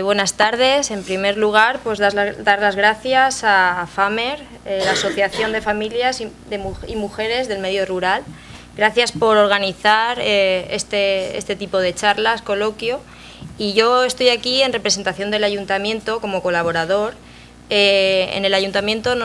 Buenas tardes. En primer lugar, pues dar las gracias a FAMER, la Asociación de Familias y Mujeres del Medio Rural. Gracias por organizar este tipo de charlas, coloquio. Y yo estoy aquí en representación del Ayuntamiento como colaborador. En el Ayuntamiento,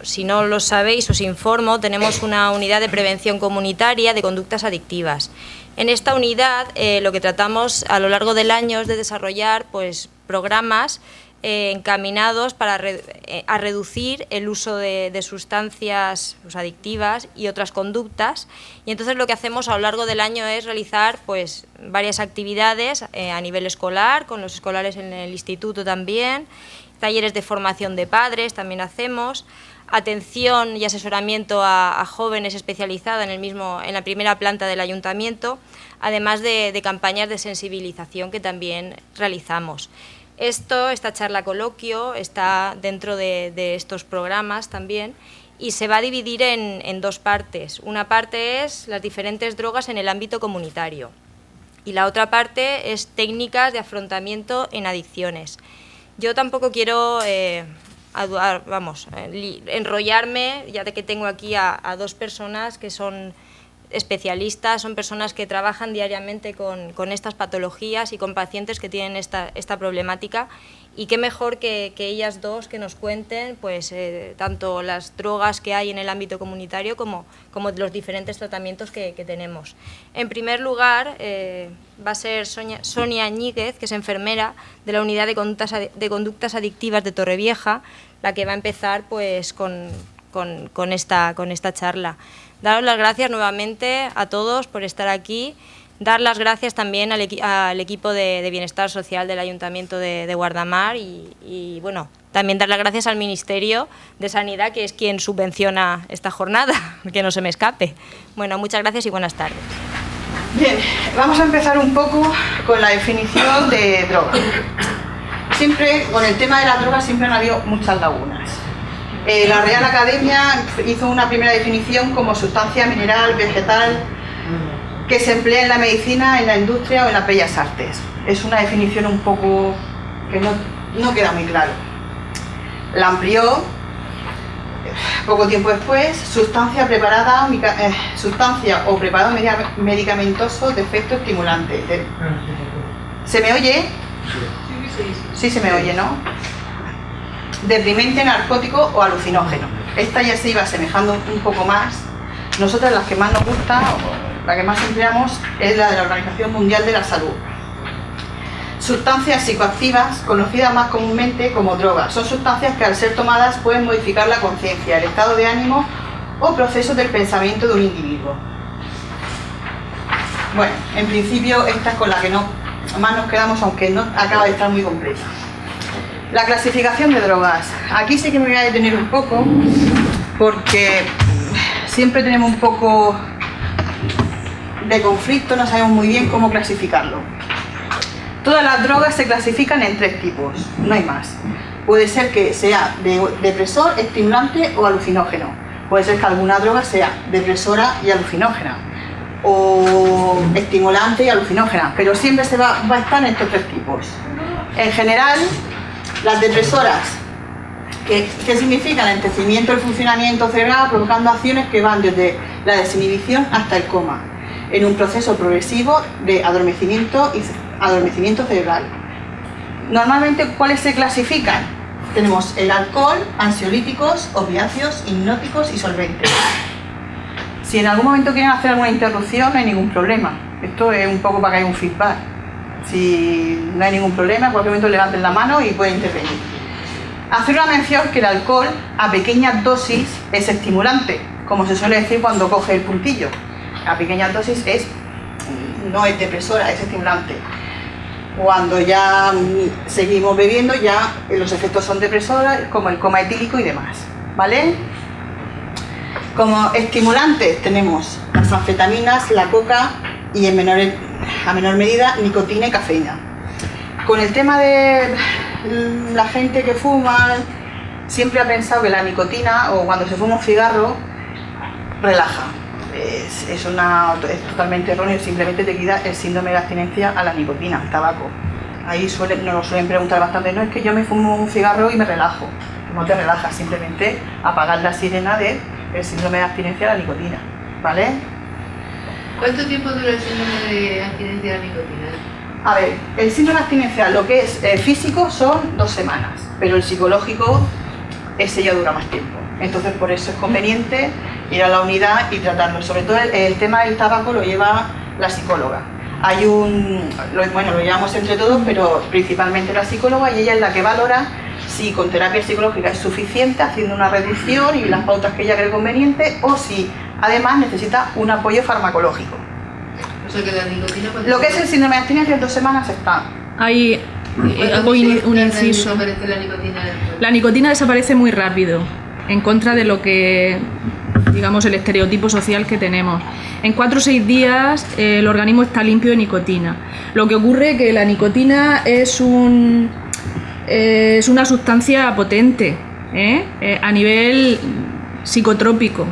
si no lo sabéis, os informo, tenemos una unidad de prevención comunitaria de conductas adictivas. En esta unidad lo que tratamos a lo largo del año es de desarrollar pues, programas encaminados a reducir el uso de sustancias pues, adictivas y otras conductas. Y entonces lo que hacemos a lo largo del año es realizar pues, varias actividades a nivel escolar, con los escolares en el instituto también, talleres de formación de padres también hacemos, atención y asesoramiento a jóvenes especializada en la primera planta del ayuntamiento, además de campañas de sensibilización que también realizamos. Esta charla coloquio está dentro de estos programas también y se va a dividir en dos partes. Una parte es las diferentes drogas en el ámbito comunitario y la otra parte es técnicas de afrontamiento en adicciones. Yo tampoco quiero enrollarme, ya que tengo aquí a dos personas que son especialistas, son personas que trabajan diariamente con estas patologías y con pacientes que tienen esta problemática, y qué mejor que ellas dos que nos cuenten pues, tanto las drogas que hay en el ámbito comunitario como los diferentes tratamientos que tenemos. En primer lugar, va a ser Sonia Ñíguez, que es enfermera de la Unidad de Conductas Adictivas de Torrevieja, la que va a empezar pues, con esta charla. Daros las gracias nuevamente a todos por estar aquí. Dar las gracias también al equipo de Bienestar Social del Ayuntamiento de Guardamar y bueno, también dar las gracias al Ministerio de Sanidad, que es quien subvenciona esta jornada, que no se me escape. Bueno, muchas gracias y buenas tardes. Bien, vamos a empezar un poco con la definición de droga. Siempre, con el tema de las drogas siempre han habido muchas lagunas. La Real Academia hizo una primera definición como sustancia mineral, vegetal, que se emplea en la medicina, en la industria o en las bellas artes. Es una definición un poco que no queda muy claro. La amplió poco tiempo después, sustancia o preparado medicamentoso de efecto estimulante. ¿Se me oye? Sí se me oye, ¿no? Deprimente, narcótico o alucinógeno. Esta ya se iba asemejando un poco más. Nosotras las que más nos gusta, la que más empleamos, es la de la Organización Mundial de la Salud. Sustancias psicoactivas, conocidas más comúnmente como drogas, son sustancias que al ser tomadas pueden modificar la conciencia, el estado de ánimo o procesos del pensamiento de un individuo. Bueno, en principio esta es con la que más nos quedamos, aunque no acaba de estar muy completa. La clasificación de drogas. Aquí sí que me voy a detener un poco, porque siempre tenemos un poco de conflicto, no sabemos muy bien cómo clasificarlo. Todas las drogas se clasifican en tres tipos, no hay más. Puede ser que sea depresor, estimulante o alucinógeno. Puede ser que alguna droga sea depresora y alucinógena, o estimulante y alucinógena, pero siempre va a estar en estos tres tipos. En general, las depresoras, ¿qué significa? El entorpecimiento del funcionamiento cerebral, provocando acciones que van desde la desinhibición hasta el coma, en un proceso progresivo de adormecimiento cerebral. Normalmente, ¿cuáles se clasifican? Tenemos el alcohol, ansiolíticos, opiáceos, hipnóticos y solventes. Si en algún momento quieren hacer alguna interrupción, no hay ningún problema. Esto es un poco para que haya un feedback. Si no hay ningún problema, en cualquier momento levanten la mano y pueden intervenir. Hacer una mención que el alcohol a pequeñas dosis es estimulante, como se suele decir cuando coge el puntillo. A pequeñas dosis no es depresora, es estimulante. Cuando ya seguimos bebiendo, ya los efectos son depresores, como el coma etílico y demás, ¿vale? Como estimulantes tenemos las anfetaminas, la coca y a menor medida nicotina y cafeína. Con el tema de la gente que fuma, siempre ha pensado que la nicotina o cuando se fuma un cigarro relaja. Es totalmente erróneo, simplemente te quita el síndrome de abstinencia a la nicotina, al tabaco. ahí nos suelen preguntar bastante, no es que yo me fumo un cigarro y me relajo. No te relajas, simplemente apagar la sirena del síndrome de abstinencia a la nicotina, ¿vale? ¿Cuánto tiempo dura el síndrome de abstinencia a la nicotina? A ver, el síndrome de abstinencia, lo que es físico son 2 semanas, pero el psicológico, ese ya dura más tiempo. Entonces por eso es conveniente ir a la unidad y tratarlo. Sobre todo el tema del tabaco lo lleva la psicóloga. Hay lo llevamos entre todos, pero principalmente la psicóloga, y ella es la que valora si con terapia psicológica es suficiente, haciendo una reducción y las pautas que ella cree conveniente, o si además necesita un apoyo farmacológico. O sea que la nicotina... Lo que es el síndrome de abstinencia en 2 semanas está. Hay un inciso. La nicotina desaparece muy rápido, en contra de lo que, digamos, el estereotipo social que tenemos. En 4 o 6 días el organismo está limpio de nicotina. Lo que ocurre es que la nicotina es una sustancia potente, a nivel psicotrópico.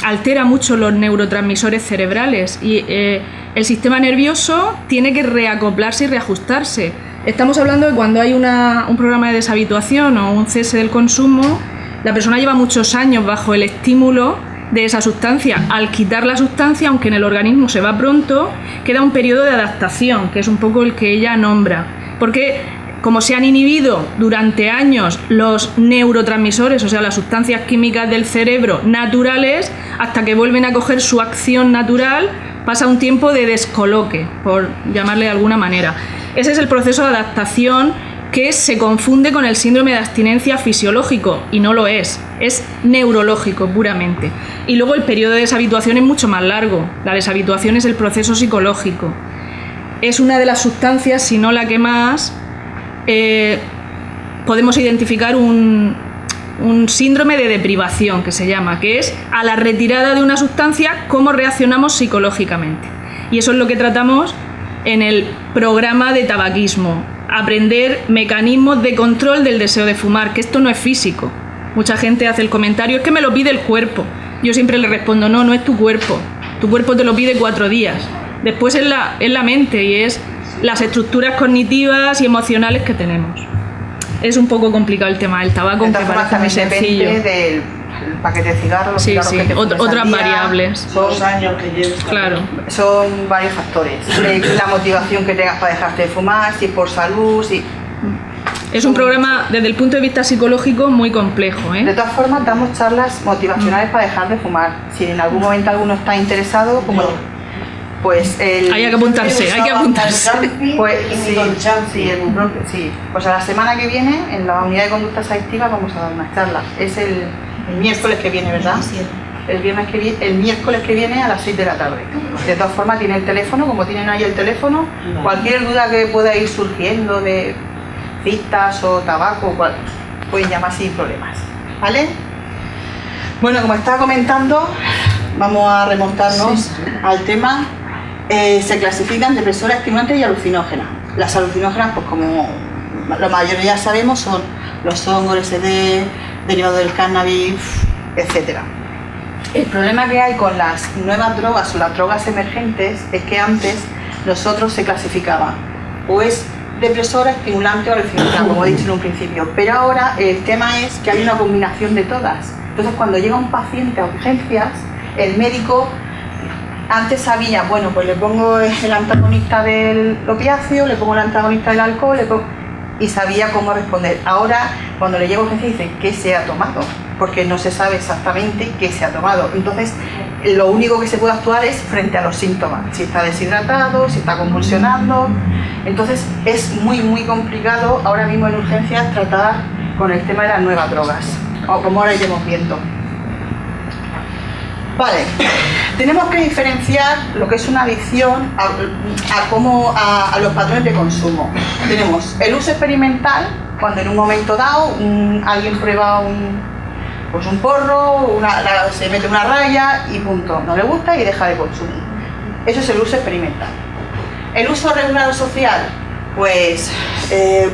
Altera mucho los neurotransmisores cerebrales y el sistema nervioso tiene que reacoplarse y reajustarse. Estamos hablando de cuando hay un programa de deshabituación o un cese del consumo, la persona lleva muchos años bajo el estímulo de esa sustancia. Al quitar la sustancia, aunque en el organismo se va pronto, queda un periodo de adaptación, que es un poco el que ella nombra. Porque como se han inhibido durante años los neurotransmisores, o sea, las sustancias químicas del cerebro naturales, hasta que vuelven a coger su acción natural, pasa un tiempo de descoloque, por llamarle de alguna manera. Ese es el proceso de adaptación que se confunde con el síndrome de abstinencia fisiológico, y no lo es neurológico puramente. Y luego el periodo de deshabituación es mucho más largo. La deshabituación es el proceso psicológico. Es una de las sustancias, si no la que más, podemos identificar un síndrome de deprivación, que se llama, que es a la retirada de una sustancia, cómo reaccionamos psicológicamente. Y eso es lo que tratamos en el programa de tabaquismo, aprender mecanismos de control del deseo de fumar, que esto no es físico. Mucha gente hace el comentario, es que me lo pide el cuerpo. Yo siempre le respondo, no es tu cuerpo te lo pide 4 días. Después es la mente y es las estructuras cognitivas y emocionales que tenemos. Es un poco complicado el tema del tabaco, aunque parece muy sencillo. Depende del paquete de cigarros, sí, que te fumes otras al día, variables. Son 2 años que lleves. Claro. Son varios factores. La motivación que tengas para dejarte de fumar, si es por salud, si... Es un programa, desde el punto de vista psicológico, muy complejo. De todas formas, damos charlas motivacionales para dejar de fumar. Si en algún momento alguno está interesado, como... Pues hay que apuntarse. Pues sí. Pues a la semana que viene, en la unidad de conductas adictivas, vamos a dar una charla. Es el miércoles que viene, ¿verdad? El miércoles que viene a las 6 de la tarde. De todas formas, tiene el teléfono, como tienen ahí el teléfono, cualquier duda que pueda ir surgiendo de cistas o tabaco, pueden llamar sin problemas, ¿vale? Bueno, como estaba comentando, vamos a remontarnos al tema. Se clasifican depresoras, estimulantes y alucinógenas. Las alucinógenas, pues como la mayoría sabemos, son los hongos, LSD, derivados del cannabis, etc. El problema que hay con las nuevas drogas o las drogas emergentes es que antes nosotros se clasificaba o es depresora, estimulante o alucinógena, como he dicho en un principio, pero ahora el tema es que hay una combinación de todas. Entonces, cuando llega un paciente a urgencias, el médico antes sabía, bueno, pues le pongo el antagonista del opiáceo, le pongo el antagonista del alcohol, y sabía cómo responder. Ahora, cuando le llega a urgencia, dice ¿qué se ha tomado? Porque no se sabe exactamente qué se ha tomado. Entonces, lo único que se puede actuar es frente a los síntomas. Si está deshidratado, si está convulsionando. Entonces, es muy, muy complicado ahora mismo en urgencias tratar con el tema de las nuevas drogas, o como ahora iremos viendo. Vale, tenemos que diferenciar lo que es una adicción a los patrones de consumo. Tenemos el uso experimental, cuando en un momento dado alguien prueba un porro, se mete una raya y punto, no le gusta y deja de consumir. Eso es el uso experimental. El uso regular o social, pues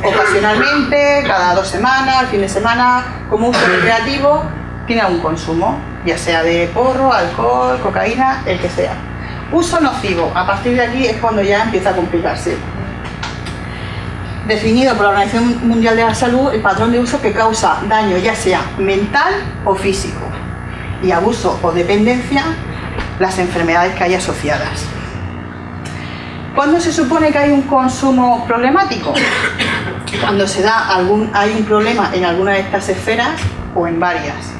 ocasionalmente, cada 2 semanas, al fin de semana, como uso recreativo, tiene algún consumo, ya sea de porro, alcohol, cocaína, el que sea. Uso nocivo, a partir de aquí es cuando ya empieza a complicarse. definido por la Organización Mundial de la Salud, el patrón de uso que causa daño ya sea mental o físico, y abuso o dependencia, las enfermedades que hay asociadas. ¿Cuándo se supone que hay un consumo problemático? Cuando hay un problema en alguna de estas esferas o en varias.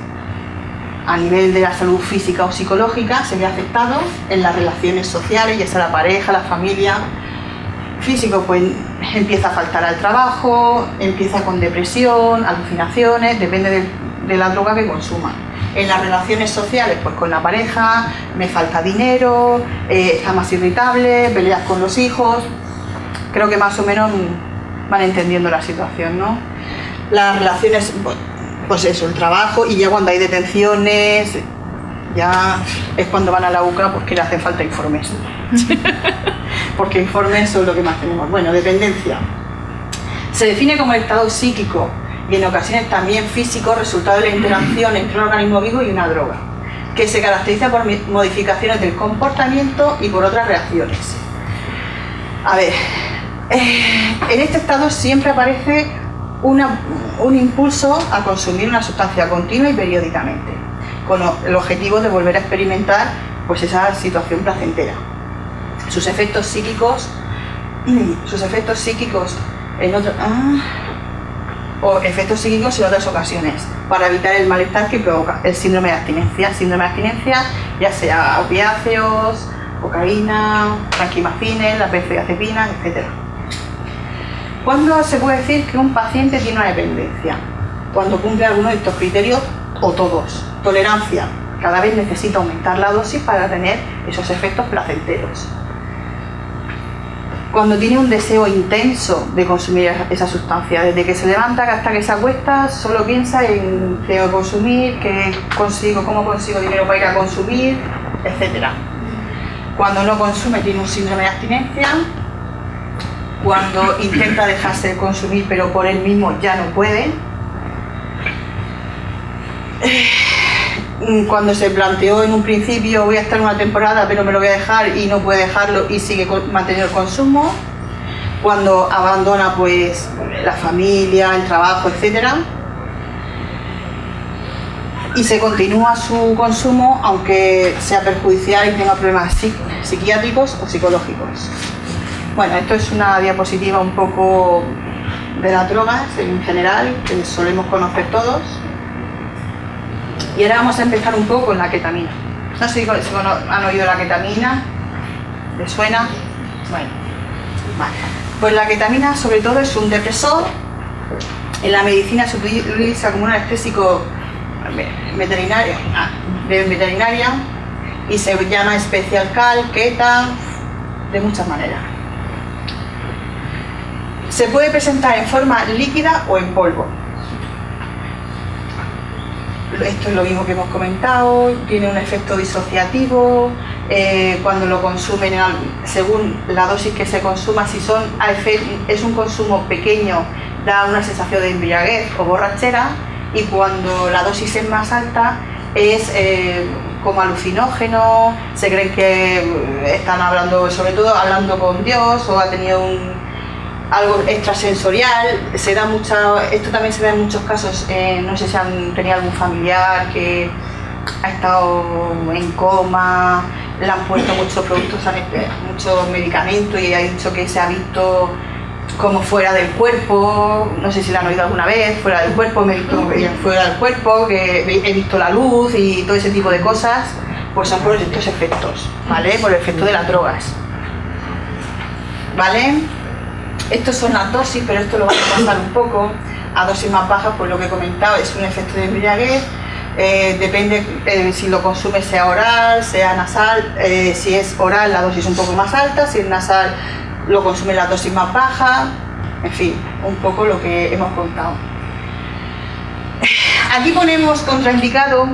A nivel de la salud física o psicológica se ve afectado en las relaciones sociales, ya sea la pareja, la familia. Físico, pues empieza a faltar al trabajo, empieza con depresión, alucinaciones, depende de la droga que consuma. En las relaciones sociales, pues con la pareja, me falta dinero, está más irritable, peleas con los hijos. Creo que más o menos van entendiendo la situación, ¿no? Las relaciones, pues eso, el trabajo, y ya cuando hay detenciones, ya es cuando van a la UCA porque le hacen falta informes. Porque informes son lo que más tenemos. Bueno, dependencia. Se define como el estado psíquico y en ocasiones también físico resultado de la interacción entre un organismo vivo y una droga, que se caracteriza por modificaciones del comportamiento y por otras reacciones. A ver, en este estado siempre aparece un impulso a consumir una sustancia continua y periódicamente, con el objetivo de volver a experimentar pues esa situación placentera. Sus efectos psíquicos efectos psíquicos en otras ocasiones, para evitar el malestar que provoca el síndrome de abstinencia. Síndrome de abstinencia, ya sea opiáceos, cocaína, tranquimacines, la benzodiazepina, etc. ¿Cuándo se puede decir que un paciente tiene una dependencia? Cuando cumple alguno de estos criterios o todos. Tolerancia, cada vez necesita aumentar la dosis para tener esos efectos placenteros. Cuando tiene un deseo intenso de consumir esa sustancia, desde que se levanta hasta que se acuesta, solo piensa en qué consumir, cómo consigo dinero para ir a consumir, etc. Cuando no consume, tiene un síndrome de abstinencia. Cuando intenta dejarse de consumir, pero por él mismo ya no puede. Cuando se planteó en un principio voy a estar una temporada pero me lo voy a dejar y no puede dejarlo y sigue manteniendo el consumo. Cuando abandona pues la familia, el trabajo, etcétera, y se continúa su consumo aunque sea perjudicial y tenga problemas psiquiátricos o psicológicos. Bueno, esto es una diapositiva un poco de las drogas en general que solemos conocer todos. Y ahora vamos a empezar un poco con la ketamina. No sé si han oído la ketamina. ¿Les suena? Bueno, vale. Pues la ketamina sobre todo es un depresor. En la medicina se utiliza como un anestésico veterinaria y se llama especial cal, keta, de muchas maneras. Se puede presentar en forma líquida o en polvo. Esto es lo mismo que hemos comentado, tiene un efecto disociativo, cuando lo consumen, según la dosis que se consuma, si es un consumo pequeño, da una sensación de embriaguez o borrachera, y cuando la dosis es más alta, es como alucinógeno, se creen que están hablando, sobre todo hablando con Dios, o ha tenido algo extrasensorial. Esto también se da en muchos casos, no sé si han tenido algún familiar que ha estado en coma, le han puesto muchos productos, muchos medicamentos y ha dicho que se ha visto como fuera del cuerpo, no sé si lo han oído alguna vez, fuera del cuerpo, me he visto fuera del cuerpo, que he visto la luz y todo ese tipo de cosas, pues son por estos efectos, ¿vale? Por el efecto de las drogas, ¿vale? Estos son las dosis, pero esto lo vamos a pasar un poco a dosis más bajas, pues lo que he comentado es un efecto de embriaguez. Depende si lo consume sea oral, sea nasal. Si es oral la dosis un poco más alta, si es nasal lo consume la dosis más baja. En fin, un poco lo que hemos contado. Aquí ponemos contraindicado.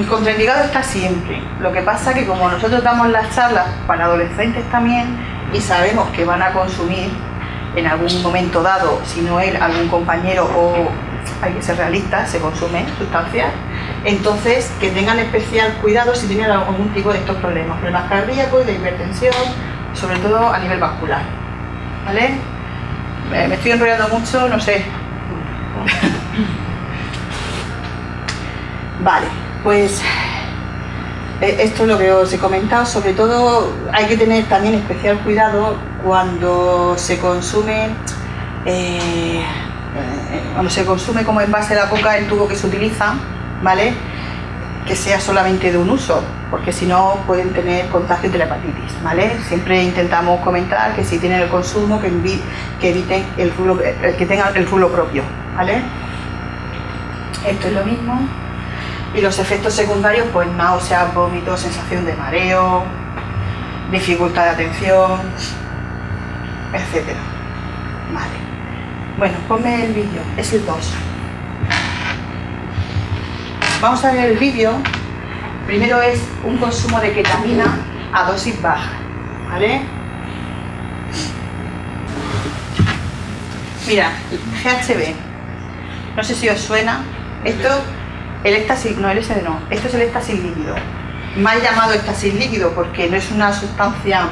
Contraindicado está siempre. Lo que pasa que como nosotros damos las charlas para adolescentes también y sabemos que van a consumir en algún momento dado, si no él, algún compañero, o hay que ser realistas, se consumen sustancias, entonces que tengan especial cuidado si tienen algún tipo de estos problemas cardíacos, de hipertensión, sobre todo a nivel vascular, ¿vale? me estoy enrollando mucho, no sé. Vale, pues esto es lo que os he comentado. Sobre todo hay que tener también especial cuidado cuando se consume como envase la coca, el tubo que se utiliza, ¿vale? Que sea solamente de un uso, porque si no pueden tener contagio de la hepatitis, ¿vale? Siempre intentamos comentar que si tienen el consumo, que eviten que tengan el rulo propio, ¿vale? Esto es lo mismo. Y los efectos secundarios, pues náuseas, vómitos, sensación de mareo, dificultad de atención, etcétera. Vale. Bueno, ponme el vídeo, es el 2. Vamos a ver el vídeo. Primero es un consumo de ketamina a dosis baja, ¿vale? Mira, GHB, no sé si os suena. Esto, el éxtasis, no, el SD no, esto es el éxtasis líquido. Mal llamado éxtasis líquido porque no es una sustancia.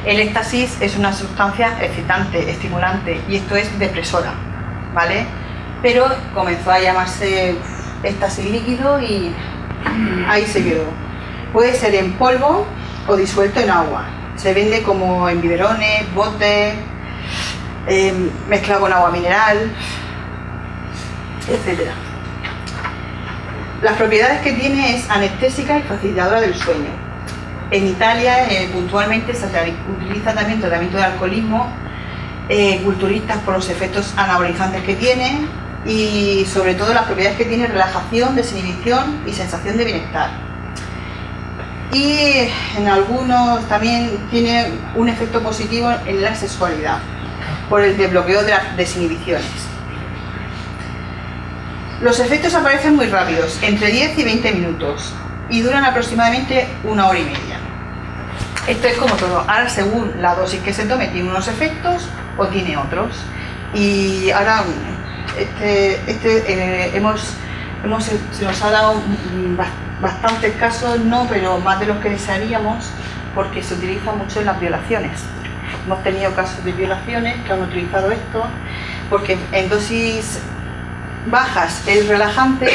El éxtasis es una sustancia excitante, estimulante, y esto es depresora, ¿vale? Pero comenzó a llamarse éxtasis líquido y ahí se quedó. Puede ser en polvo o disuelto en agua. Se vende como en biberones, botes, mezclado con agua mineral, etc. Las propiedades que tiene es anestésica y facilitadora del sueño. En Italia puntualmente se utiliza también tratamiento de alcoholismo, culturistas por los efectos anabolizantes que tiene y sobre todo las propiedades que tiene: relajación, desinhibición y sensación de bienestar. Y en algunos también tiene un efecto positivo en la sexualidad por el desbloqueo de las desinhibiciones. Los efectos aparecen muy rápidos, entre 10 y 20 minutos, y duran aproximadamente 1 hora y media. Esto es como todo. Ahora, según la dosis que se tome, tiene unos efectos o tiene otros. Y ahora se nos ha dado bastantes casos, no, pero más de los que desearíamos, porque se utiliza mucho en las violaciones. Hemos tenido casos de violaciones que han utilizado esto, porque en dosis bajas es relajante,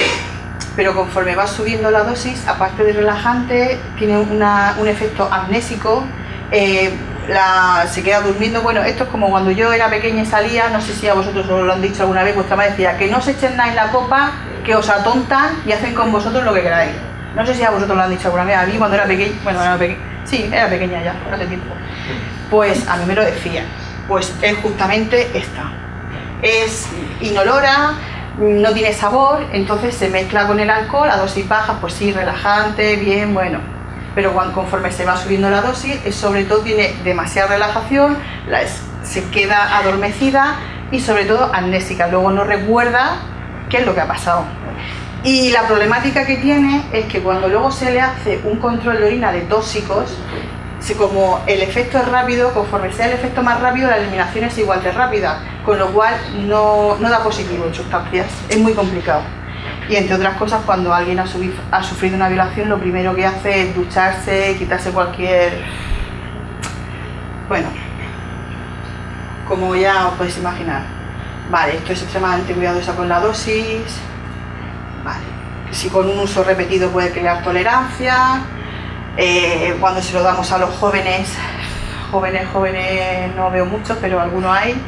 pero conforme va subiendo la dosis, aparte de relajante, tiene un efecto amnésico, se queda durmiendo. Bueno, esto es como cuando yo era pequeña y salía, no sé si a vosotros os lo han dicho alguna vez, vuestra madre decía que no se echen nada en la copa, que os atontan y hacen con vosotros lo que queráis. No sé si a vosotros lo han dicho alguna vez. A mí cuando era pequeña, sí, era pequeña ya, hace tiempo, pues a mí me lo decían. Pues es justamente esta. Es inolora, no tiene sabor, entonces se mezcla con el alcohol a dosis bajas, pues sí, relajante, bien, bueno. Pero conforme se va subiendo la dosis, sobre todo tiene demasiada relajación, se queda adormecida y sobre todo amnésica, luego no recuerda qué es lo que ha pasado. Y la problemática que tiene es que cuando luego se le hace un control de orina de tóxicos, como el efecto es rápido, conforme sea el efecto más rápido, la eliminación es igual de rápida, con lo cual no da positivo en sustancias, es muy complicado. Y entre otras cosas, cuando alguien ha sufrido una violación, lo primero que hace es ducharse, quitarse cualquier... Bueno, como ya os podéis imaginar. Vale, esto es extremadamente cuidadoso con la dosis. Vale, si con un uso repetido puede crear tolerancia. Cuando se lo damos a los jóvenes no veo muchos, pero algunos hay.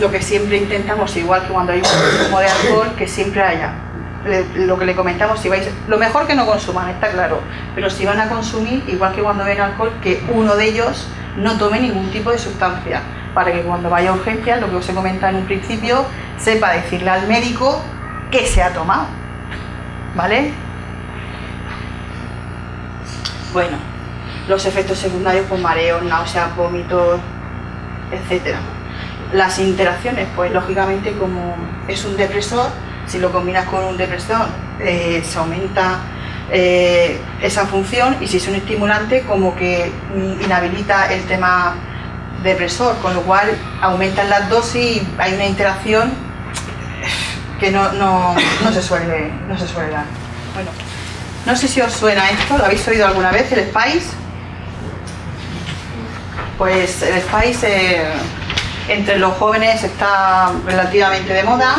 Lo que siempre intentamos, igual que cuando hay un consumo de alcohol, que siempre haya, lo que le comentamos, si vais, lo mejor que no consuman, está claro, pero si van a consumir, igual que cuando ven alcohol, que uno de ellos no tome ningún tipo de sustancia, para que cuando vaya a urgencias, lo que os he comentado en un principio, sepa decirle al médico qué se ha tomado, ¿vale? Bueno, los efectos secundarios, pues mareos, náuseas, vómitos, etcétera. Las interacciones, pues lógicamente, como es un depresor, si lo combinas con un depresor, se aumenta esa función, y si es un estimulante, como que inhabilita el tema depresor, con lo cual aumentan las dosis y hay una interacción que no se suele dar. Bueno, no sé si os suena esto, ¿lo habéis oído alguna vez, el Spice? pues el Spice entre los jóvenes está relativamente de moda.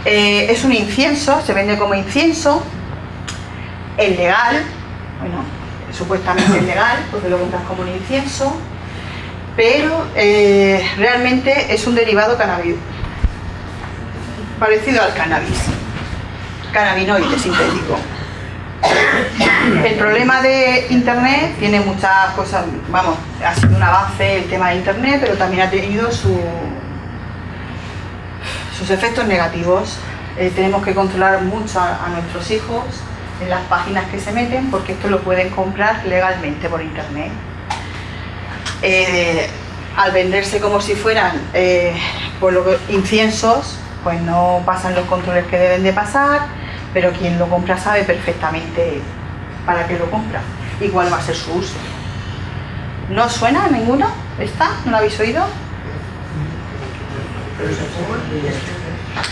Es un incienso, se vende como incienso, es legal, bueno, supuestamente es legal porque lo compras como un incienso, pero realmente es un derivado cannabis, parecido al cannabis, cannabinoide sintético. El problema de Internet tiene muchas cosas, vamos, ha sido un avance el tema de Internet, pero también ha tenido sus efectos negativos. Tenemos que controlar mucho a nuestros hijos en las páginas que se meten, porque esto lo pueden comprar legalmente por Internet. Al venderse como si fueran inciensos, pues no pasan los controles que deben de pasar, pero quien lo compra sabe perfectamente para qué lo compra y cuál va a ser su uso. ¿No suena a ninguno? ¿Esta? ¿No lo habéis oído?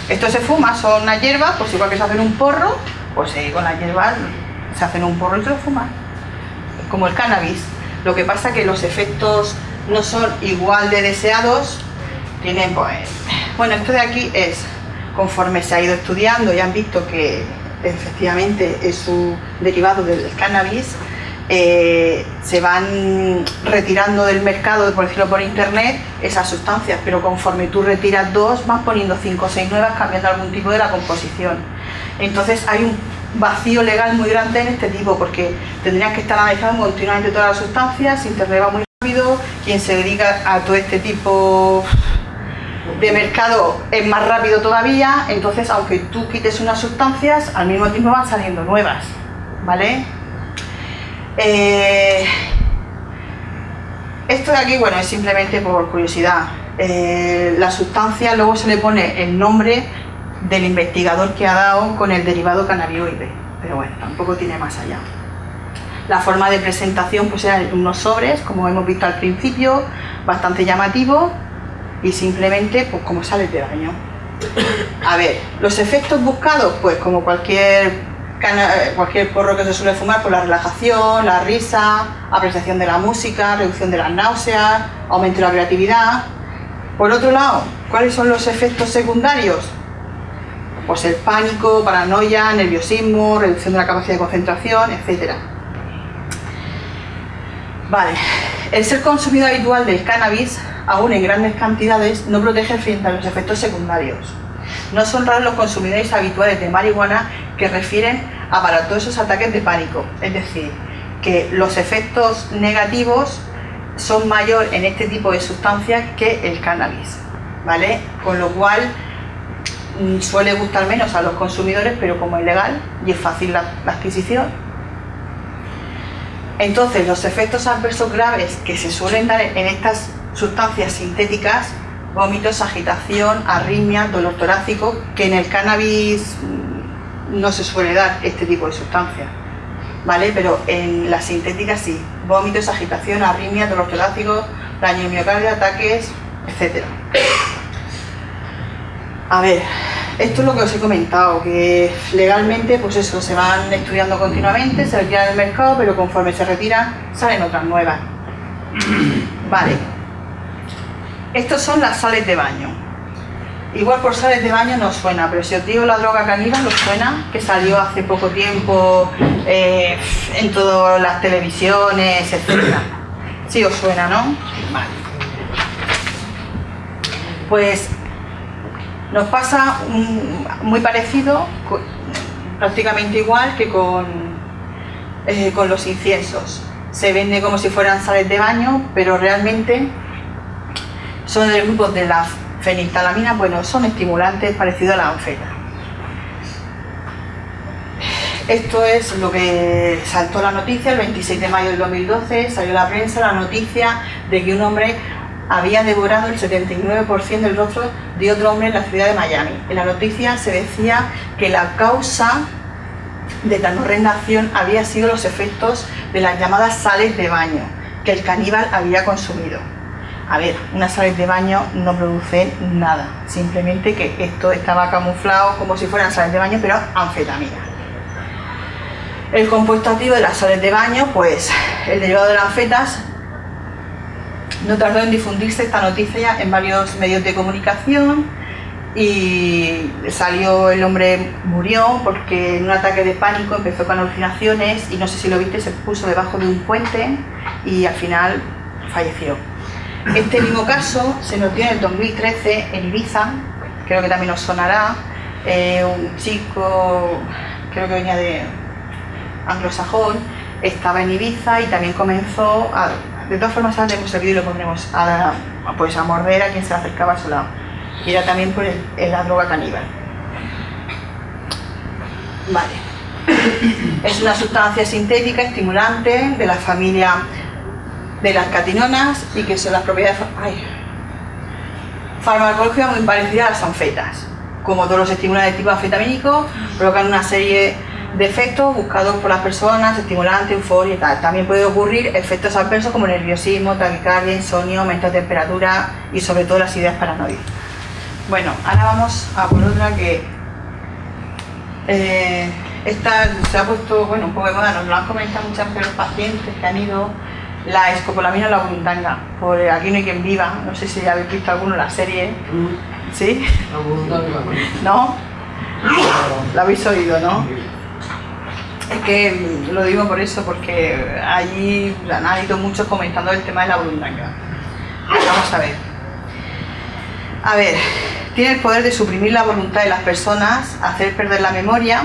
Esto se fuma, son unas hierbas, pues igual que se hacen un porro, pues con las hierbas se hacen un porro y se lo fuman. Como el cannabis. Lo que pasa es que los efectos no son igual de deseados, tienen pues... Bueno, esto de aquí es, conforme se ha ido estudiando y han visto que efectivamente es un derivado del cannabis, se van retirando del mercado, por decirlo por internet, esas sustancias, pero conforme tú retiras 2, vas poniendo 5 o 6 nuevas, cambiando algún tipo de la composición. Entonces hay un vacío legal muy grande en este tipo, porque tendrían que estar analizando continuamente todas las sustancias, internet va muy rápido, quien se dedica a todo este tipo de mercado es más rápido todavía, entonces aunque tú quites unas sustancias, al mismo tiempo van saliendo nuevas, ¿vale? Esto de aquí, bueno, es simplemente por curiosidad. La sustancia luego se le pone el nombre del investigador que ha dado con el derivado cannabinoide, pero bueno, tampoco tiene más allá. La forma de presentación pues eran unos sobres, como hemos visto al principio, bastante llamativo, y simplemente pues como sales de baño. A ver, los efectos buscados, pues como cualquier porro que se suele fumar, por la relajación, la risa, apreciación de la música, reducción de las náuseas, aumento de la creatividad. Por otro lado, ¿cuáles son los efectos secundarios? Pues el pánico, paranoia, nerviosismo, reducción de la capacidad de concentración, etc. Vale, el ser consumidor habitual del cannabis, aún en grandes cantidades, no protege frente a los efectos secundarios. No son raros los consumidores habituales de marihuana que refieren a aparatosos ataques de pánico, es decir, que los efectos negativos son mayor en este tipo de sustancias que el cannabis, ¿vale? Con lo cual suele gustar menos a los consumidores, pero como es legal y es fácil la adquisición. Entonces, los efectos adversos graves que se suelen dar en estas sustancias sintéticas, vómitos, agitación, arritmias, dolor torácico, que en el cannabis no se suele dar este tipo de sustancias, ¿vale? Pero en las sintéticas sí, vómitos, agitación, arritmias, dolor torácico, daño de miocardio, ataques, etc. A ver, esto es lo que os he comentado, que legalmente pues eso, se van estudiando continuamente, se retiran del mercado, pero conforme se retiran salen otras nuevas. Vale, estos son las sales de baño. Igual por sales de baño no suena, pero si os digo la droga caníbal, ¿os suena? Que salió hace poco tiempo en todas las televisiones, etc. Sí os suena, ¿no? Vale. Pues nos pasa muy parecido, prácticamente igual que con los inciensos. Se vende como si fueran sales de baño, pero realmente son del grupo de la feniltalamina, bueno, son estimulantes parecidos a la anfeta. Esto es lo que saltó la noticia el 26 de mayo del 2012, salió a la prensa la noticia de que un hombre había devorado el 79% del rostro de otro hombre en la ciudad de Miami. En la noticia se decía que la causa de tan horrenda acción había sido los efectos de las llamadas sales de baño que el caníbal había consumido. A ver, unas sales de baño no producen nada, simplemente que esto estaba camuflado como si fueran sales de baño, pero anfetamina. El compuesto activo de las sales de baño, pues el derivado de las anfetas, No tardó en difundirse esta noticia en varios medios de comunicación y el hombre murió porque en un ataque de pánico empezó con alucinaciones y no sé si lo viste, se puso debajo de un puente y al final falleció. Este mismo caso se nos dio en el 2013 en Ibiza, creo que también os sonará, un chico, creo que venía de anglosajón, estaba en Ibiza y también comenzó de todas formas haremos el vídeo y lo pondremos a morder a quien se le acercaba a su lado. Y era también por la droga caníbal. Vale. Es una sustancia sintética estimulante de la familia de las catinonas y que son las propiedades farmacológicas muy parecidas a las anfetas. Como todos los estimulantes de tipo anfetamínico, provocan una serie de efectos buscados por las personas, estimulantes, euforia y tal. También puede ocurrir efectos adversos como nerviosismo, taquicardia, insomnio, aumento de temperatura y sobre todo las ideas paranoides. Bueno, ahora vamos a por otra que esta se ha puesto un poco de moda, nos lo han comentado muchas veces los pacientes que han ido, la escopolamina o la burundanga. Por Aquí no hay quien viva, no sé si habéis visto alguno en la serie. ¿Sí? La burundanga. ¿No? ¿La habéis oído, no? Es que lo digo por eso, porque allí han ido muchos comentando el tema de la burundanga. Vamos a ver. A ver, tiene el poder de suprimir la voluntad de las personas, hacer perder la memoria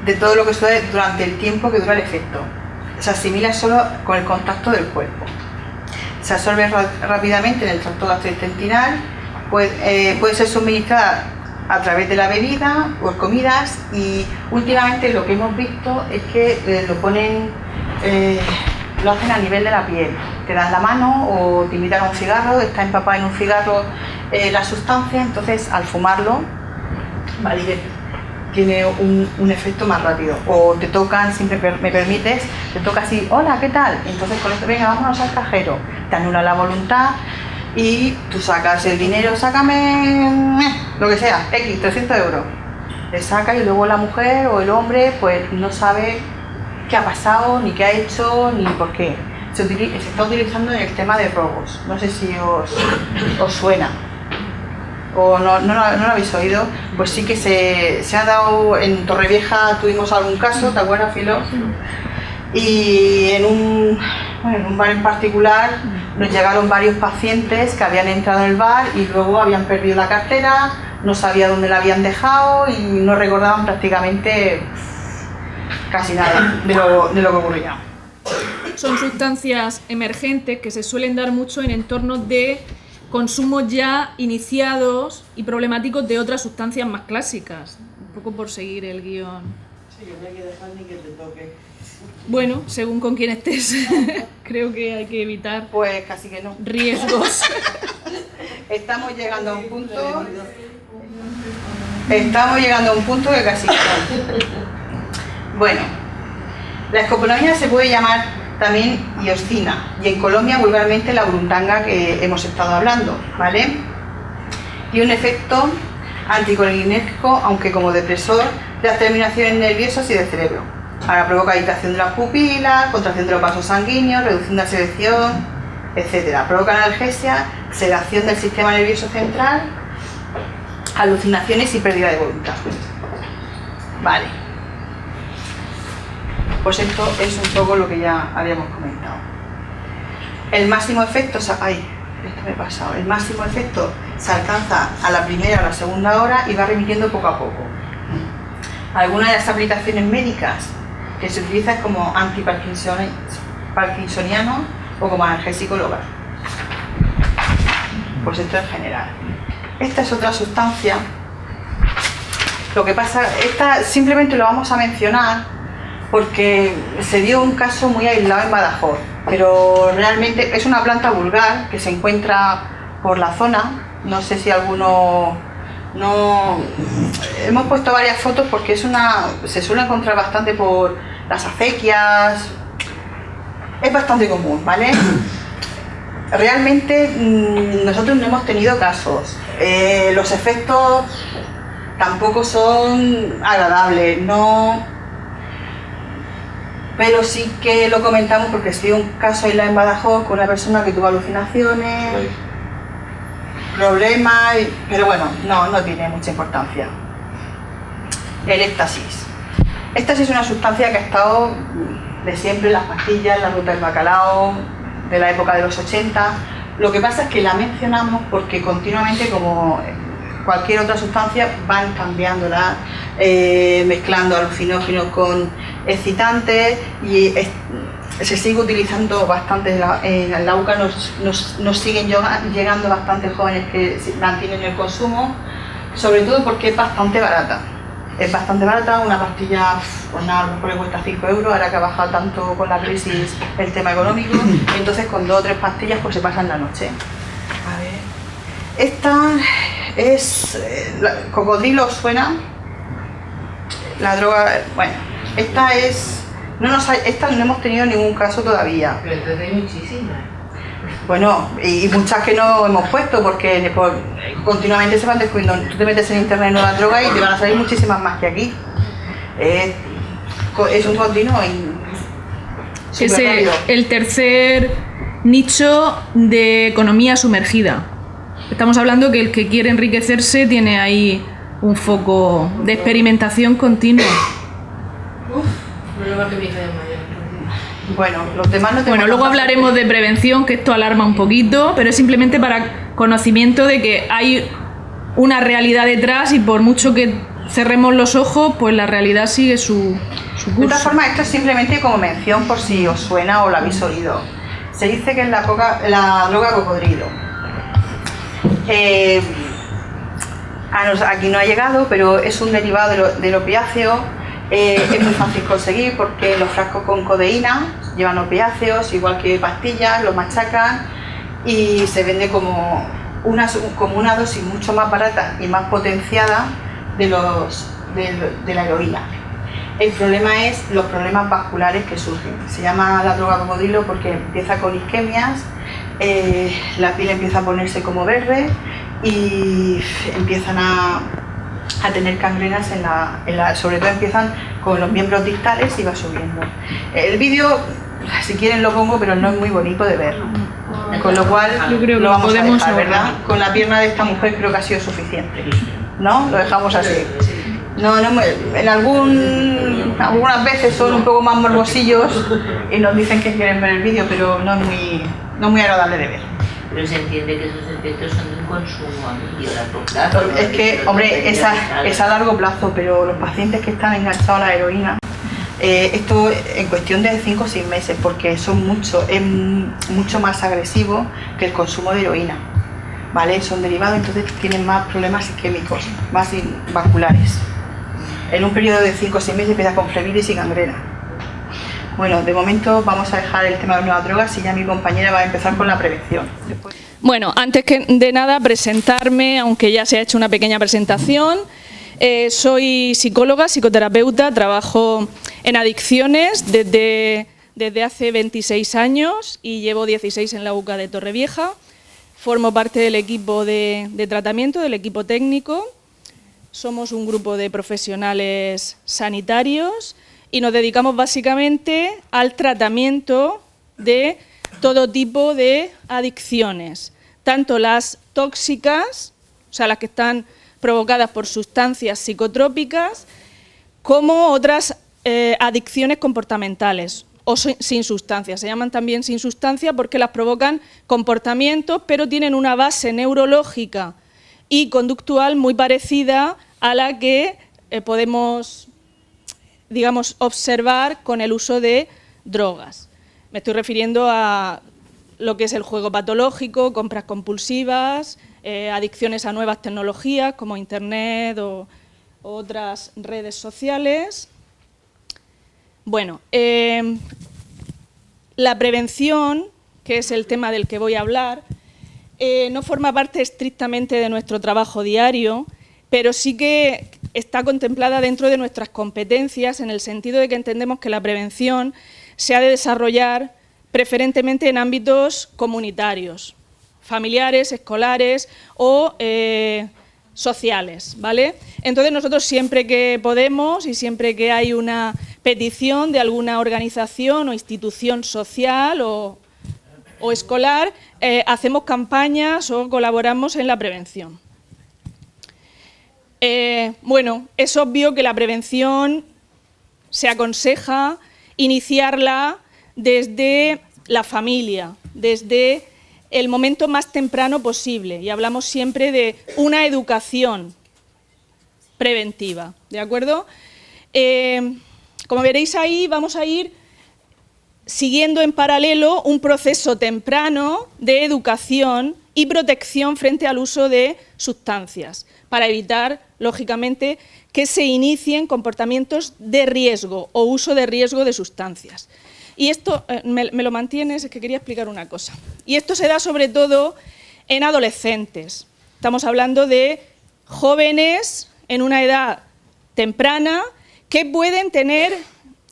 de todo lo que sucede durante el tiempo que dura el efecto. Se asimila solo con el contacto del cuerpo. Se absorbe rápidamente en el tracto gastrointestinal, puede ser suministrada a través de la bebida o comidas y últimamente lo que hemos visto es que lo hacen a nivel de la piel. Te dan la mano o te invitan a un cigarro, está empapada en un cigarro la sustancia, entonces al fumarlo, vale, tiene un efecto más rápido. O te tocan, si me permites, te toca así, hola, ¿qué tal? Entonces con esto, venga, vámonos al cajero, te anula la voluntad y tú sacas el dinero, sácame lo que sea, X, 300 euros. Le saca y luego la mujer o el hombre pues no sabe qué ha pasado, ni qué ha hecho, ni por qué. Se está utilizando en el tema de robos. No sé si os suena. O no lo habéis oído. Pues sí que se ha dado, en Torrevieja tuvimos algún caso, ¿te acuerdas, Filo? Y en un bar en particular nos llegaron varios pacientes que habían entrado en el bar y luego habían perdido la cartera, no sabía dónde la habían dejado y no recordaban prácticamente casi nada de lo que ocurría. Son sustancias emergentes que se suelen dar mucho en entornos de consumos ya iniciados y problemáticos de otras sustancias más clásicas. Un poco por seguir el guión. Sí, no hay que dejar ni que te toque. Bueno, según con quién estés, creo que hay que evitar pues casi que no. Riesgos. Estamos llegando a un punto que casi que no. Bueno, la escopolamina se puede llamar también hioscina y en Colombia vulgarmente la burundanga que hemos estado hablando, ¿vale? Tiene un efecto anticolinérgico, aunque como depresor de las terminaciones nerviosas y del cerebro. Ahora provoca dilatación de las pupilas, contracción de los vasos sanguíneos, reducción de la secreción, etc. Provoca analgesia, sedación del sistema nervioso central, alucinaciones y pérdida de voluntad. Vale. Pues esto es un poco lo que ya habíamos comentado. El máximo efecto, el máximo efecto se alcanza a la primera o la segunda hora y va remitiendo poco a poco. Algunas de las aplicaciones médicas que se utilizan como antiparkinsoniano o como analgésico local. Pues esto en general. Esta es otra sustancia. Lo que pasa, esta simplemente lo vamos a mencionar porque se dio un caso muy aislado en Badajoz, pero realmente es una planta vulgar que se encuentra por la zona. No sé si alguno no... Hemos puesto varias fotos porque se suele encontrar bastante por las acequias, es bastante común, ¿vale? Realmente nosotros no hemos tenido casos, los efectos tampoco son agradables, no pero sí que lo comentamos porque sí un caso en Badajoz con una persona que tuvo alucinaciones, problemas, pero bueno, no tiene mucha importancia. El éxtasis. Éxtasis es una sustancia que ha estado de siempre en las pastillas, en la ruta del bacalao, de la época de los 80. Lo que pasa es que la mencionamos porque continuamente, como cualquier otra sustancia, van cambiándola, mezclando alucinógenos con excitantes y se sigue utilizando bastante en la UCA, nos siguen llegando bastantes jóvenes que mantienen el consumo, sobre todo porque es bastante barata. Es bastante barata, una pastilla, pues nada, a lo mejor le cuesta 5 euros, ahora que ha bajado tanto con la crisis el tema económico, entonces con 2 o 3 pastillas pues se pasan la noche. A ver, esta es, cocodrilo suena, la droga, bueno, esta es, esta no hemos tenido ningún caso todavía. Pero entonces hay muchísimas. Bueno, y muchas que no hemos puesto porque continuamente se van descubriendo. Tú te metes en internet en nuevas drogas y te van a salir muchísimas más que aquí. Es un continuo y el tercer nicho de economía sumergida. Estamos hablando que el que quiere enriquecerse tiene ahí un foco de experimentación continua. No lo va a que mi hija es mayor. Bueno, los demás no tenemos. Bueno, luego hablaremos de prevención, que esto alarma un poquito, pero es simplemente para conocimiento de que hay una realidad detrás y por mucho que cerremos los ojos, pues la realidad sigue su curso. De todas formas, esto es simplemente como mención por si os suena o lo habéis oído. Se dice que es la droga cocodrilo. Aquí no ha llegado, pero es un derivado del opiáceo. Es muy fácil conseguir porque los frascos con codeína llevan opiáceos, igual que pastillas, los machacan y se vende como una dosis mucho más barata y más potenciada de la heroína. El problema es los problemas vasculares que surgen. Se llama la droga cocodrilo porque empieza con isquemias, la piel empieza a ponerse como verde y empiezan a tener cangrenas sobre todo empiezan con los miembros distales y va subiendo. El vídeo, si quieren lo pongo, pero no es muy bonito de ver, con lo cual yo creo que lo vamos a dejar, no, ¿verdad? Con la pierna de esta mujer creo que ha sido suficiente, ¿no? Lo dejamos así. Algunas veces son un poco más morbosillos y nos dicen que quieren ver el vídeo, pero no es muy agradable de ver. Pero se entiende que esos efectos son de un consumo a medio largo plazo. Es que, hombre, es a largo plazo, pero los pacientes que están enganchados a la heroína, esto en cuestión de 5 o 6 meses, porque es mucho más agresivo que el consumo de heroína, ¿vale? Son derivados, entonces tienen más problemas isquémicos, más vasculares. En un periodo de 5 o 6 meses empieza con flebitis y gangrena. Bueno, de momento vamos a dejar el tema de las nuevas drogas y ya mi compañera va a empezar con la prevención. Bueno, antes de nada presentarme, aunque ya se ha hecho una pequeña presentación. Soy psicóloga, psicoterapeuta, trabajo en adicciones desde hace 26 años y llevo 16 en la UCA de Torrevieja. Formo parte del equipo de tratamiento, del equipo técnico. Somos un grupo de profesionales sanitarios y nos dedicamos básicamente al tratamiento de todo tipo de adicciones, tanto las tóxicas, o sea, las que están provocadas por sustancias psicotrópicas, como otras adicciones comportamentales o sin sustancia. Se llaman también sin sustancia porque las provocan comportamientos, pero tienen una base neurológica y conductual muy parecida a la que podemos, digamos, observar con el uso de drogas. Me estoy refiriendo a lo que es el juego patológico, compras compulsivas, adicciones a nuevas tecnologías como Internet o otras redes sociales. Bueno, la prevención, que es el tema del que voy a hablar, no forma parte estrictamente de nuestro trabajo diario, pero sí que está contemplada dentro de nuestras competencias en el sentido de que entendemos que la prevención se ha de desarrollar preferentemente en ámbitos comunitarios, familiares, escolares o sociales, ¿vale? Entonces nosotros siempre que podemos y siempre que hay una petición de alguna organización o institución social o escolar, hacemos campañas o colaboramos en la prevención. Bueno, es obvio que la prevención se aconseja iniciarla desde la familia, desde el momento más temprano posible, y hablamos siempre de una educación preventiva, ¿de acuerdo? Como veréis ahí, vamos a ir siguiendo en paralelo un proceso temprano de educación y protección frente al uso de sustancias, para evitar, lógicamente, que se inicien comportamientos de riesgo o uso de riesgo de sustancias. Y esto, me lo mantienes, es que quería explicar una cosa. Y esto se da sobre todo en adolescentes. Estamos hablando de jóvenes en una edad temprana que pueden tener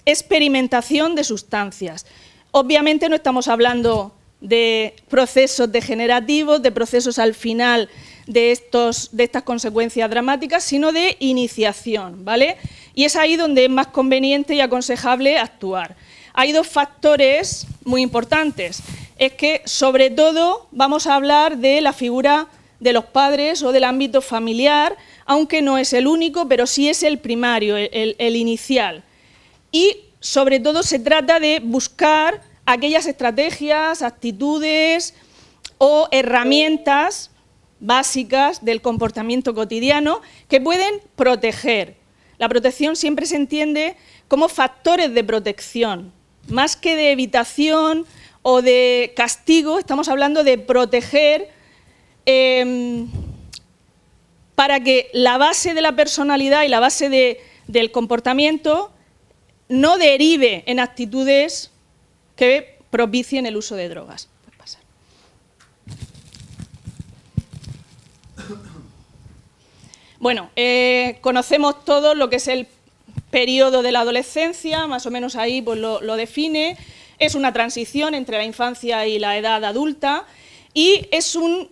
experimentación de sustancias. Obviamente no estamos hablando de procesos degenerativos, de procesos al final de estas consecuencias dramáticas, sino de iniciación, ¿vale? Y es ahí donde es más conveniente y aconsejable actuar. Hay dos factores muy importantes. Es que, sobre todo, vamos a hablar de la figura de los padres o del ámbito familiar, aunque no es el único, pero sí es el primario, el inicial. Y, sobre todo, se trata de buscar aquellas estrategias, actitudes o herramientas básicas del comportamiento cotidiano que pueden proteger. La protección siempre se entiende como factores de protección. Más que de evitación o de castigo, estamos hablando de proteger para que la base de la personalidad y la base del comportamiento no derive en actitudes que propicien el uso de drogas. Puedes pasar. Bueno, conocemos todos lo que es el periodo de la adolescencia, más o menos ahí pues lo define. Es una transición entre la infancia y la edad adulta y es un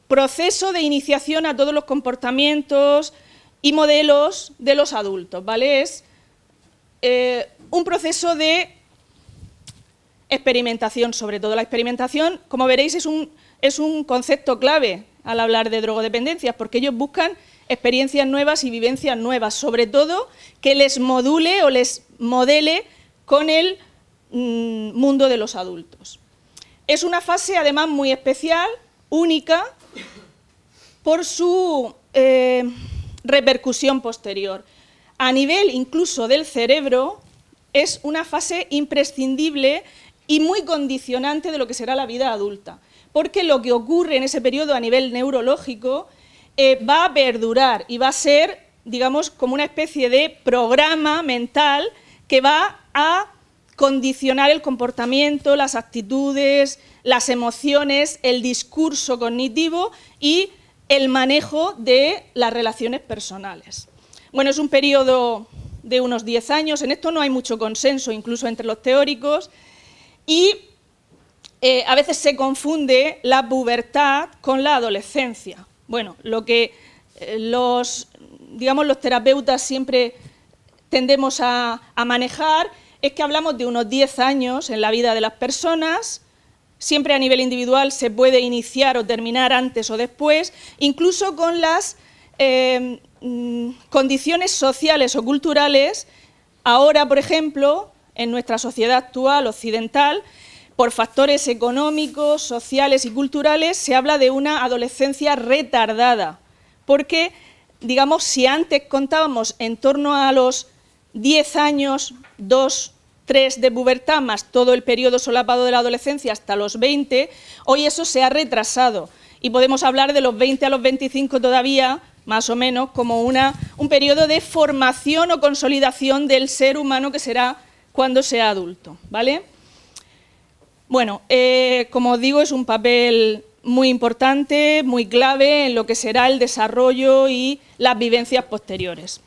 proceso de iniciación a todos los comportamientos y modelos de los adultos, ¿vale? Es un proceso de experimentación, sobre todo. La experimentación, como veréis, es un concepto clave al hablar de drogodependencias, porque ellos buscan experiencias nuevas y vivencias nuevas, sobre todo que les module o les modele con el mundo de los adultos. Es una fase, además, muy especial, única, por su repercusión posterior. A nivel incluso del cerebro, es una fase imprescindible y muy condicionante de lo que será la vida adulta, porque lo que ocurre en ese periodo a nivel neurológico va a perdurar y va a ser, digamos, como una especie de programa mental que va a condicionar el comportamiento, las actitudes, las emociones, el discurso cognitivo y el manejo de las relaciones personales. Bueno, es un periodo de unos 10 años, en esto no hay mucho consenso, incluso entre los teóricos, y a veces se confunde la pubertad con la adolescencia. Bueno, lo que los terapeutas siempre tendemos a manejar es que hablamos de unos 10 años en la vida de las personas, siempre a nivel individual se puede iniciar o terminar antes o después, incluso con las condiciones sociales o culturales. Ahora, por ejemplo, en nuestra sociedad actual occidental, por factores económicos, sociales y culturales, se habla de una adolescencia retardada, porque, digamos, si antes contábamos en torno a los 10 años, 2, 3 de pubertad, más todo el periodo solapado de la adolescencia hasta los 20, hoy eso se ha retrasado y podemos hablar de los 20 a los 25 todavía, más o menos, como un periodo de formación o consolidación del ser humano que será cuando sea adulto, ¿vale? Bueno, como os digo, es un papel muy importante, muy clave en lo que será el desarrollo y las vivencias posteriores.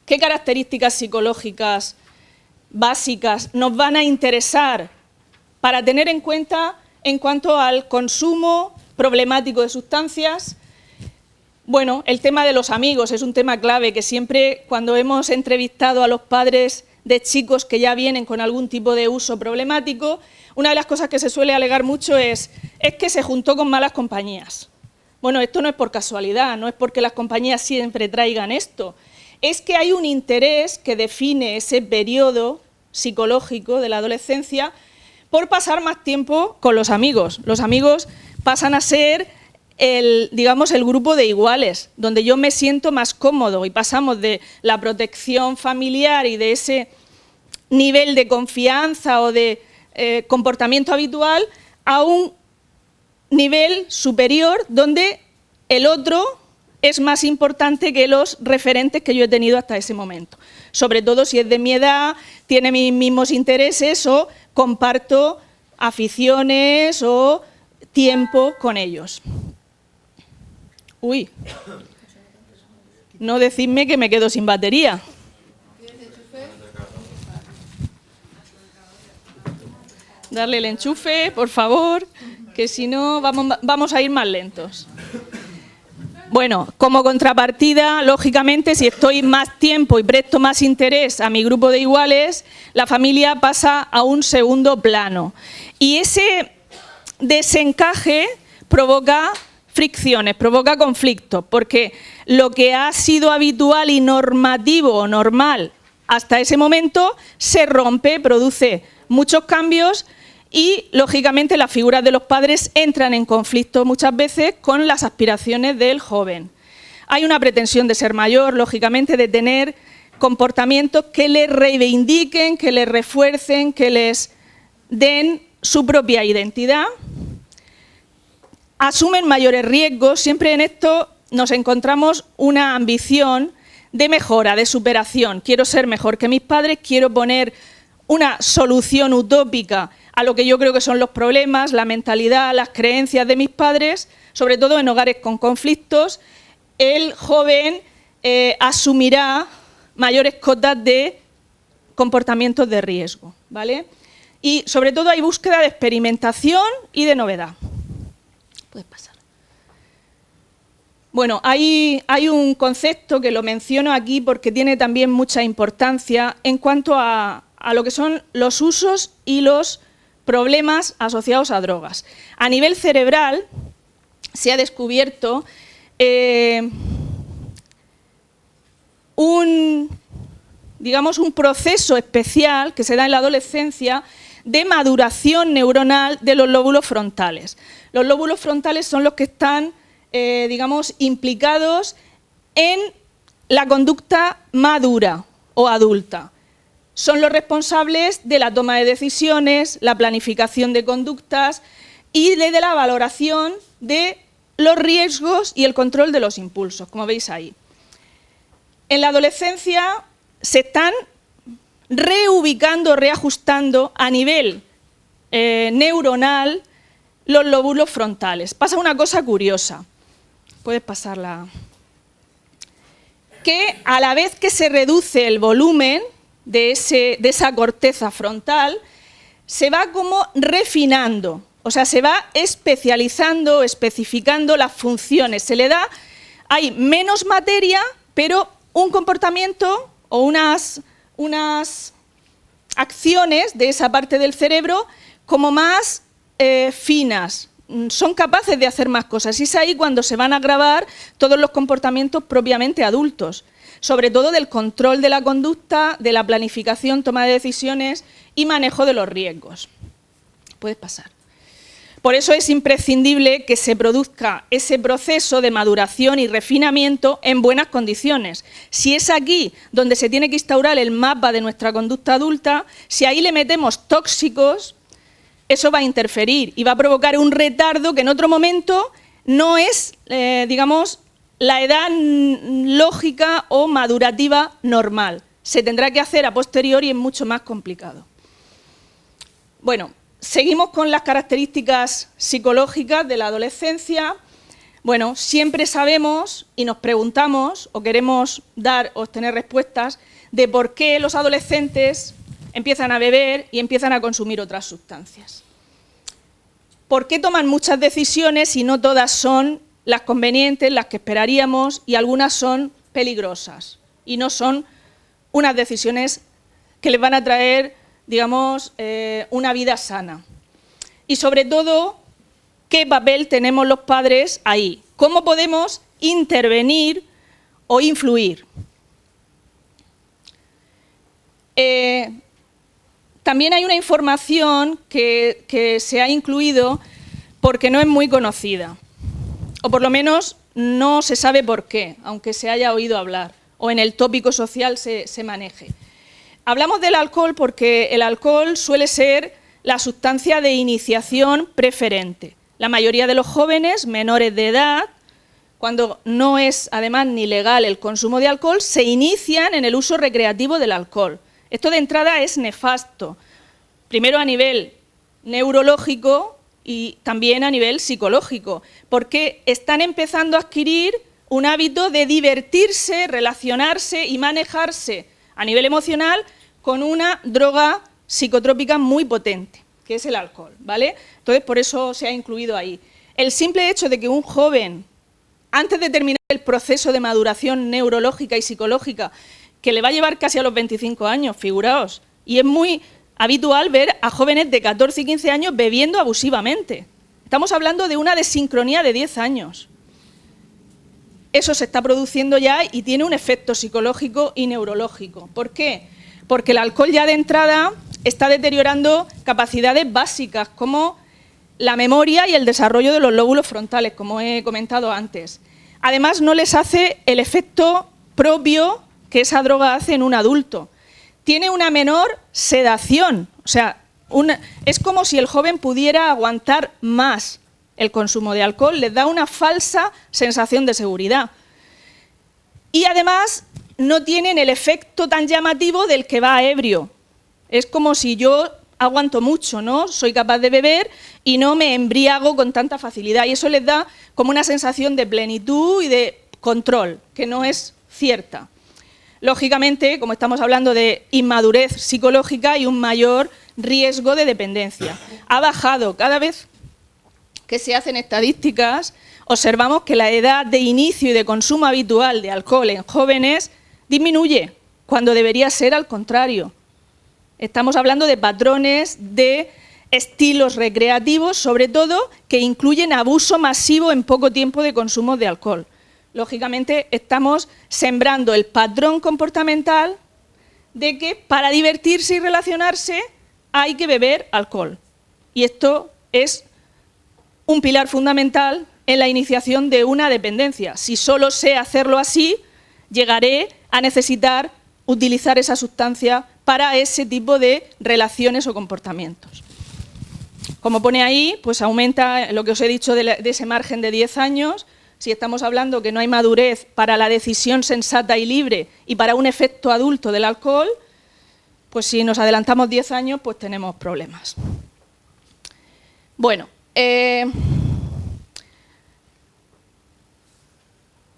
¿Qué características psicológicas básicas nos van a interesar para tener en cuenta en cuanto al consumo problemático de sustancias? Bueno, el tema de los amigos es un tema clave que siempre cuando hemos entrevistado a los padres de chicos que ya vienen con algún tipo de uso problemático, una de las cosas que se suele alegar mucho es que se juntó con malas compañías. Bueno, esto no es por casualidad, no es porque las compañías siempre traigan esto, es que hay un interés que define ese periodo psicológico de la adolescencia por pasar más tiempo con los amigos. Los amigos pasan a ser digamos, el grupo de iguales, donde yo me siento más cómodo y pasamos de la protección familiar y de ese nivel de confianza o de comportamiento habitual a un nivel superior donde el otro es más importante que los referentes que yo he tenido hasta ese momento. Sobre todo si es de mi edad, tiene mis mismos intereses o comparto aficiones o tiempo con ellos. Uy, no decidme que me quedo sin batería. Darle el enchufe, por favor, que si no vamos a ir más lentos. Bueno, como contrapartida, lógicamente, si estoy más tiempo y presto más interés a mi grupo de iguales, la familia pasa a un segundo plano. Y ese desencaje provoca fricciones, provoca conflictos, porque lo que ha sido habitual y normativo o normal hasta ese momento se rompe, produce muchos cambios y, lógicamente, las figuras de los padres entran en conflicto muchas veces con las aspiraciones del joven. Hay una pretensión de ser mayor, lógicamente, de tener comportamientos que les reivindiquen, que les refuercen, que les den su propia identidad. Asumen mayores riesgos, siempre en esto nos encontramos una ambición de mejora, de superación. Quiero ser mejor que mis padres, quiero poner una solución utópica a lo que yo creo que son los problemas, la mentalidad, las creencias de mis padres, sobre todo en hogares con conflictos. El joven asumirá mayores cotas de comportamientos de riesgo, ¿vale? Y sobre todo hay búsqueda de experimentación y de novedad. Puedes pasar. Bueno, hay un concepto que lo menciono aquí porque tiene también mucha importancia en cuanto a lo que son los usos y los problemas asociados a drogas. A nivel cerebral se ha descubierto un proceso especial que se da en la adolescencia de maduración neuronal de los lóbulos frontales. Los lóbulos frontales son los que están, implicados en la conducta madura o adulta. Son los responsables de la toma de decisiones, la planificación de conductas y de la valoración de los riesgos y el control de los impulsos, como veis ahí. En la adolescencia se están reubicando, reajustando a nivel neuronal los lóbulos frontales. Pasa una cosa curiosa. Puedes pasarla. Que a la vez que se reduce el volumen de esa corteza frontal, se va como refinando, o sea, se va especializando, especificando las funciones. Hay menos materia, pero un comportamiento o unas acciones de esa parte del cerebro como más finas, son capaces de hacer más cosas. Y es ahí cuando se van a grabar todos los comportamientos propiamente adultos, sobre todo del control de la conducta, de la planificación, toma de decisiones y manejo de los riesgos. Puedes pasar. Por eso es imprescindible que se produzca ese proceso de maduración y refinamiento en buenas condiciones. Si es aquí donde se tiene que instaurar el mapa de nuestra conducta adulta, si ahí le metemos tóxicos, eso va a interferir y va a provocar un retardo que en otro momento no es, la edad lógica o madurativa normal. Se tendrá que hacer a posteriori y es mucho más complicado. Bueno, seguimos con las características psicológicas de la adolescencia. Bueno, siempre sabemos y nos preguntamos o queremos obtener respuestas de por qué los adolescentes empiezan a beber y empiezan a consumir otras sustancias. ¿Por qué toman muchas decisiones y no todas son las convenientes, las que esperaríamos, y algunas son peligrosas y no son unas decisiones que les van a traer, digamos, una vida sana. Y sobre todo, ¿qué papel tenemos los padres ahí? ¿Cómo podemos intervenir o influir? También hay una información que se ha incluido porque no es muy conocida, o por lo menos no se sabe por qué, aunque se haya oído hablar, o en el tópico social se maneje. Hablamos del alcohol porque el alcohol suele ser la sustancia de iniciación preferente. La mayoría de los jóvenes menores de edad, cuando no es además ni legal el consumo de alcohol, se inician en el uso recreativo del alcohol. Esto de entrada es nefasto, primero a nivel neurológico y también a nivel psicológico, porque están empezando a adquirir un hábito de divertirse, relacionarse y manejarse a nivel emocional con una droga psicotrópica muy potente, que es el alcohol, ¿vale? Entonces, por eso se ha incluido ahí. El simple hecho de que un joven, antes de terminar el proceso de maduración neurológica y psicológica, que le va a llevar casi a los 25 años, figuraos, y es muy habitual ver a jóvenes de 14 y 15 años bebiendo abusivamente. Estamos hablando de una desincronía de 10 años. Eso se está produciendo ya y tiene un efecto psicológico y neurológico. ¿Por qué? Porque el alcohol ya de entrada está deteriorando capacidades básicas como la memoria y el desarrollo de los lóbulos frontales, como he comentado antes. Además, no les hace el efecto propio que esa droga hace en un adulto. Tiene una menor sedación, o sea, es como si el joven pudiera aguantar más el consumo de alcohol, les da una falsa sensación de seguridad. Y además no tienen el efecto tan llamativo del que va ebrio. Es como si yo aguanto mucho, ¿no? Soy capaz de beber y no me embriago con tanta facilidad. Y eso les da como una sensación de plenitud y de control, que no es cierta. Lógicamente, como estamos hablando de inmadurez psicológica, hay un mayor riesgo de dependencia. Ha bajado cada vez que se hacen estadísticas, observamos que la edad de inicio y de consumo habitual de alcohol en jóvenes disminuye, cuando debería ser al contrario. Estamos hablando de patrones de estilos recreativos, sobre todo, que incluyen abuso masivo en poco tiempo de consumo de alcohol. Lógicamente, estamos sembrando el patrón comportamental de que para divertirse y relacionarse hay que beber alcohol. Y esto es un pilar fundamental en la iniciación de una dependencia. Si solo sé hacerlo así, llegaré a necesitar utilizar esa sustancia para ese tipo de relaciones o comportamientos. Como pone ahí, pues aumenta lo que os he dicho de ese margen de 10 años. Si estamos hablando que no hay madurez para la decisión sensata y libre y para un efecto adulto del alcohol, pues si nos adelantamos 10 años, pues tenemos problemas. Bueno,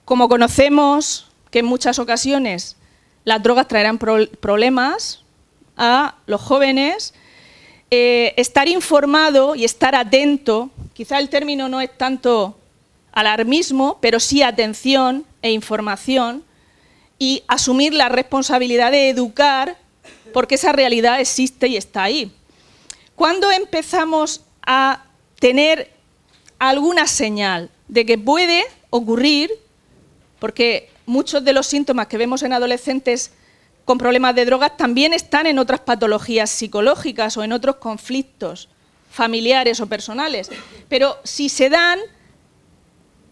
como conocemos que en muchas ocasiones las drogas traerán problemas a los jóvenes, estar informado y estar atento, quizá el término no es tanto alarmismo, pero sí atención e información, y asumir la responsabilidad de educar, porque esa realidad existe y está ahí. ¿Cuándo empezamos a tener alguna señal de que puede ocurrir? Porque muchos de los síntomas que vemos en adolescentes con problemas de drogas también están en otras patologías psicológicas o en otros conflictos familiares o personales. Pero si se dan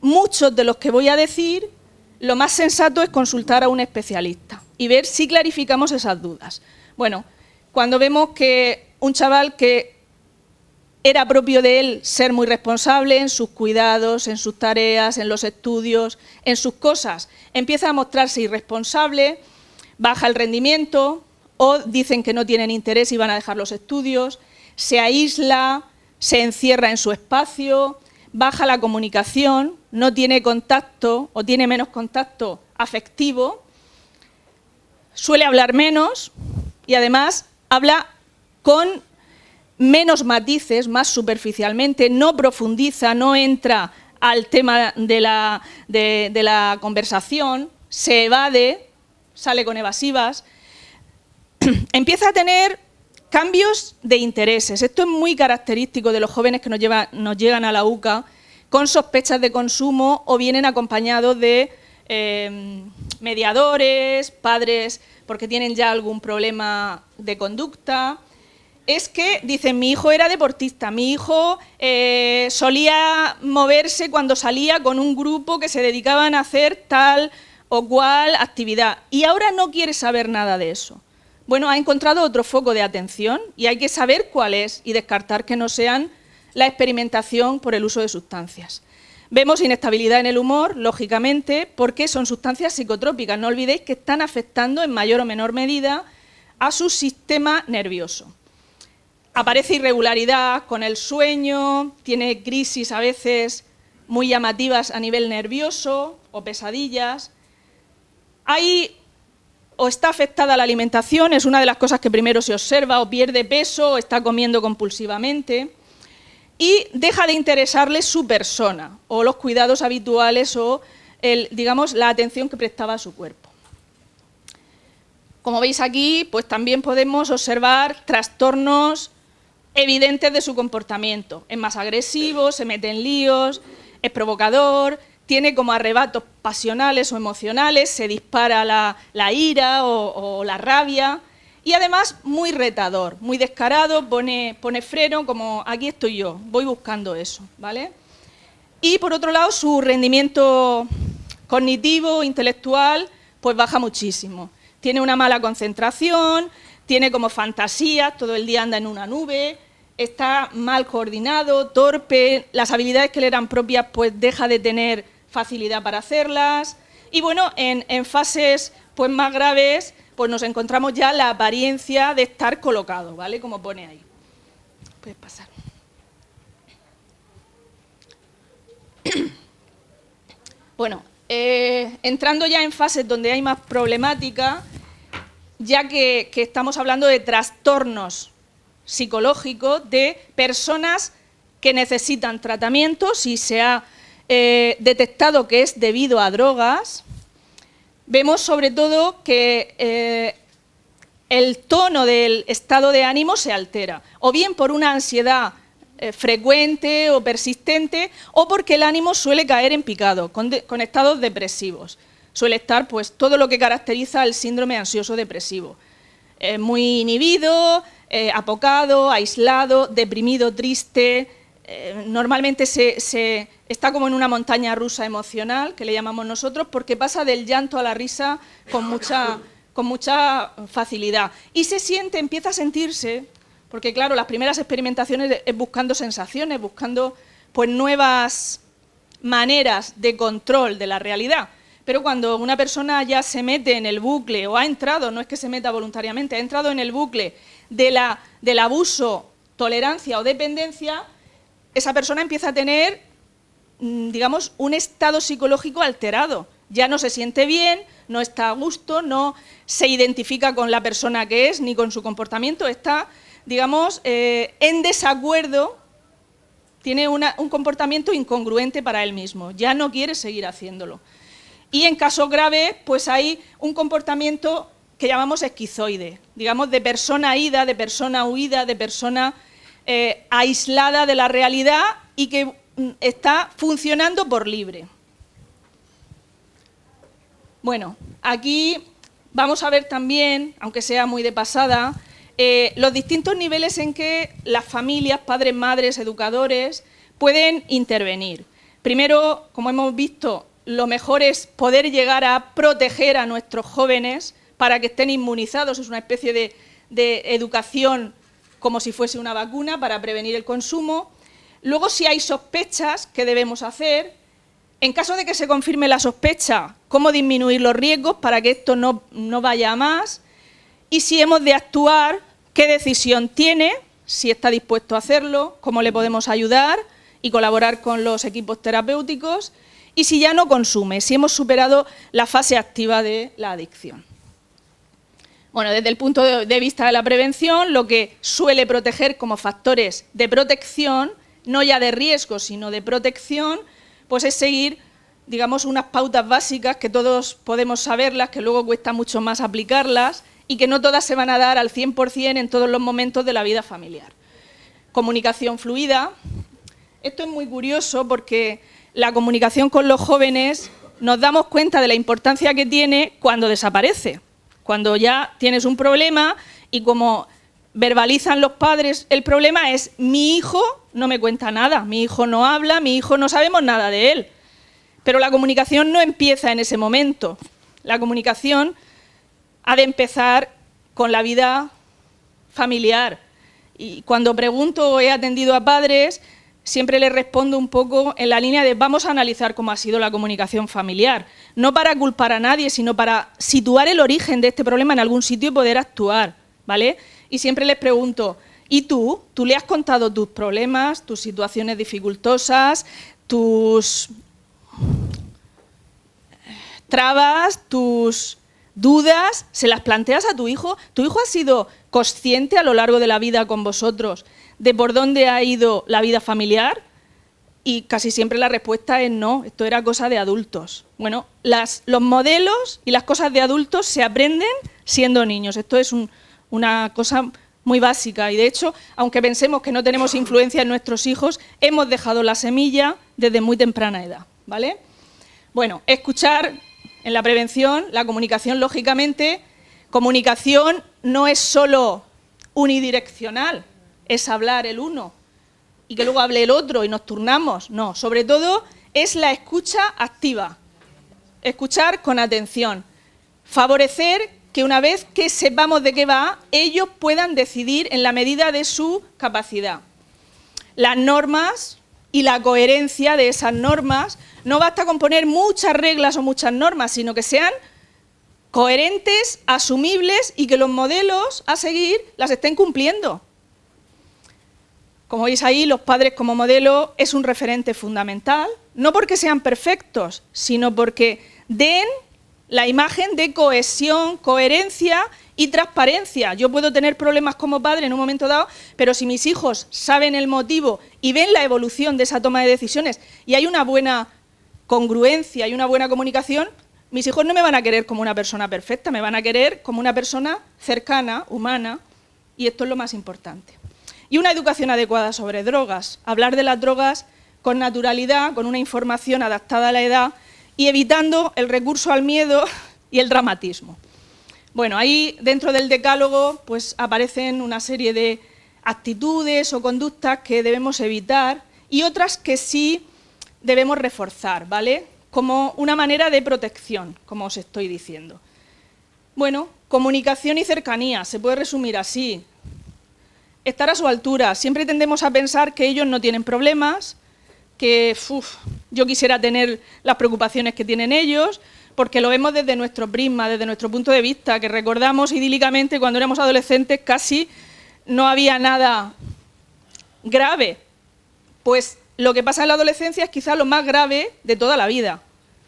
muchos de los que voy a decir, lo más sensato es consultar a un especialista y ver si clarificamos esas dudas. Bueno, cuando vemos que un chaval que era propio de él ser muy responsable en sus cuidados, en sus tareas, en los estudios, en sus cosas, empieza a mostrarse irresponsable, baja el rendimiento o dicen que no tienen interés y van a dejar los estudios, se aísla, se encierra en su espacio, baja la comunicación, no tiene contacto o tiene menos contacto afectivo, suele hablar menos y además habla con menos matices, más superficialmente, no profundiza, no entra al tema de la conversación, se evade, sale con evasivas, empieza a tener cambios de intereses. Esto es muy característico de los jóvenes que nos llegan a la UCA con sospechas de consumo o vienen acompañados de mediadores, padres, porque tienen ya algún problema de conducta. Es que dicen, mi hijo era deportista, mi hijo solía moverse cuando salía con un grupo que se dedicaban a hacer tal o cual actividad y ahora no quiere saber nada de eso. Bueno, ha encontrado otro foco de atención y hay que saber cuál es y descartar que no sean la experimentación por el uso de sustancias. Vemos inestabilidad en el humor, lógicamente, porque son sustancias psicotrópicas. No olvidéis que están afectando en mayor o menor medida a su sistema nervioso. Aparece irregularidad con el sueño, tiene crisis a veces muy llamativas a nivel nervioso o pesadillas. O está afectada la alimentación, es una de las cosas que primero se observa, o pierde peso, o está comiendo compulsivamente, y deja de interesarle su persona, o los cuidados habituales, o digamos, la atención que prestaba a su cuerpo. Como veis aquí, pues también podemos observar trastornos evidentes de su comportamiento. Es más agresivo, se mete en líos, es provocador, tiene como arrebatos pasionales o emocionales, se dispara la ira o la rabia y además muy retador, muy descarado, pone freno como aquí estoy yo, voy buscando eso, ¿vale? Y por otro lado su rendimiento cognitivo, intelectual, pues baja muchísimo. Tiene una mala concentración, tiene como fantasías, todo el día anda en una nube, está mal coordinado, torpe, las habilidades que le eran propias pues deja de tener facilidad para hacerlas y bueno, en fases pues más graves pues nos encontramos ya la apariencia de estar colocado, ¿vale? Como pone ahí. Puedes pasar. Bueno, entrando ya en fases donde hay más problemática, ya que estamos hablando de trastornos psicológicos de personas que necesitan tratamiento, si se ha detectado que es debido a drogas, vemos sobre todo que el tono del estado de ánimo se altera, o bien por una ansiedad frecuente o persistente, o porque el ánimo suele caer en picado, con estados depresivos. Suele estar pues todo lo que caracteriza el síndrome ansioso depresivo. Muy inhibido, apocado, aislado, deprimido, triste. Normalmente se está como en una montaña rusa emocional, que le llamamos nosotros, porque pasa del llanto a la risa con mucha facilidad. Y empieza a sentirse, porque claro, las primeras experimentaciones es buscando sensaciones, buscando pues nuevas maneras de control de la realidad. Pero cuando una persona ya se mete en el bucle, o ha entrado, no es que se meta voluntariamente, ha entrado en el bucle del abuso, tolerancia o dependencia, esa persona empieza a tener, digamos, un estado psicológico alterado. Ya no se siente bien, no está a gusto, no se identifica con la persona que es, ni con su comportamiento, está, digamos, en desacuerdo, tiene un comportamiento incongruente para él mismo, ya no quiere seguir haciéndolo. Y en casos graves, pues hay un comportamiento que llamamos esquizoide, digamos, de persona ida, de persona huida, de persona aislada de la realidad y que está funcionando por libre. Bueno, aquí vamos a ver también, aunque sea muy de pasada, los distintos niveles en que las familias, padres, madres, educadores, pueden intervenir. Primero, como hemos visto, lo mejor es poder llegar a proteger a nuestros jóvenes para que estén inmunizados, es una especie de educación como si fuese una vacuna para prevenir el consumo. Luego, si hay sospechas, ¿qué debemos hacer? En caso de que se confirme la sospecha, ¿cómo disminuir los riesgos para que esto no vaya a más? Y si hemos de actuar, ¿qué decisión tiene? Si está dispuesto a hacerlo, ¿cómo le podemos ayudar y colaborar con los equipos terapéuticos? Y si ya no consume, si hemos superado la fase activa de la adicción. Bueno, desde el punto de vista de la prevención, lo que suele proteger como factores de protección, no ya de riesgo, sino de protección, pues es seguir, digamos, unas pautas básicas que todos podemos saberlas, que luego cuesta mucho más aplicarlas y que no todas se van a dar al 100% en todos los momentos de la vida familiar. Comunicación fluida. Esto es muy curioso porque la comunicación con los jóvenes nos damos cuenta de la importancia que tiene cuando desaparece, cuando ya tienes un problema y como verbalizan los padres, el problema es mi hijo no me cuenta nada, mi hijo no habla, mi hijo no sabemos nada de él. Pero la comunicación no empieza en ese momento. La comunicación ha de empezar con la vida familiar. Y cuando pregunto o he atendido a padres, siempre les respondo un poco en la línea de vamos a analizar cómo ha sido la comunicación familiar. No para culpar a nadie, sino para situar el origen de este problema en algún sitio y poder actuar, ¿vale? Y siempre les pregunto, ¿y tú? ¿Tú le has contado tus problemas, tus situaciones dificultosas, tus trabas, tus dudas? ¿Se las planteas a tu hijo? ¿Tu hijo ha sido consciente a lo largo de la vida con vosotros de por dónde ha ido la vida familiar? Y casi siempre la respuesta es no, esto era cosa de adultos. Bueno, los modelos y las cosas de adultos se aprenden siendo niños. Esto es una cosa muy básica y de hecho, aunque pensemos que no tenemos influencia en nuestros hijos, hemos dejado la semilla desde muy temprana edad, ¿vale? Bueno, escuchar en la prevención, la comunicación, lógicamente, comunicación no es solo unidireccional, es hablar el uno y que luego hable el otro y nos turnamos, no, sobre todo es la escucha activa, escuchar con atención, favorecer que una vez que sepamos de qué va, ellos puedan decidir en la medida de su capacidad. Las normas y la coherencia de esas normas, no basta con poner muchas reglas o muchas normas, sino que sean coherentes, asumibles y que los modelos a seguir las estén cumpliendo. Como veis ahí, los padres como modelo es un referente fundamental, no porque sean perfectos, sino porque den la imagen de cohesión, coherencia y transparencia. Yo puedo tener problemas como padre en un momento dado, pero si mis hijos saben el motivo y ven la evolución de esa toma de decisiones y hay una buena congruencia y una buena comunicación, mis hijos no me van a querer como una persona perfecta, me van a querer como una persona cercana, humana, y esto es lo más importante. Y una educación adecuada sobre drogas, hablar de las drogas con naturalidad, con una información adaptada a la edad, y evitando el recurso al miedo y el dramatismo. Bueno, ahí dentro del decálogo pues aparecen una serie de actitudes o conductas que debemos evitar y otras que sí debemos reforzar, ¿vale? Como una manera de protección, como os estoy diciendo. Bueno, comunicación y cercanía, se puede resumir así. Estar a su altura. Siempre tendemos a pensar que ellos no tienen problemas, que yo quisiera tener las preocupaciones que tienen ellos, porque lo vemos desde nuestro prisma, desde nuestro punto de vista, que recordamos idílicamente cuando éramos adolescentes casi no había nada grave. Pues lo que pasa en la adolescencia es quizás lo más grave de toda la vida,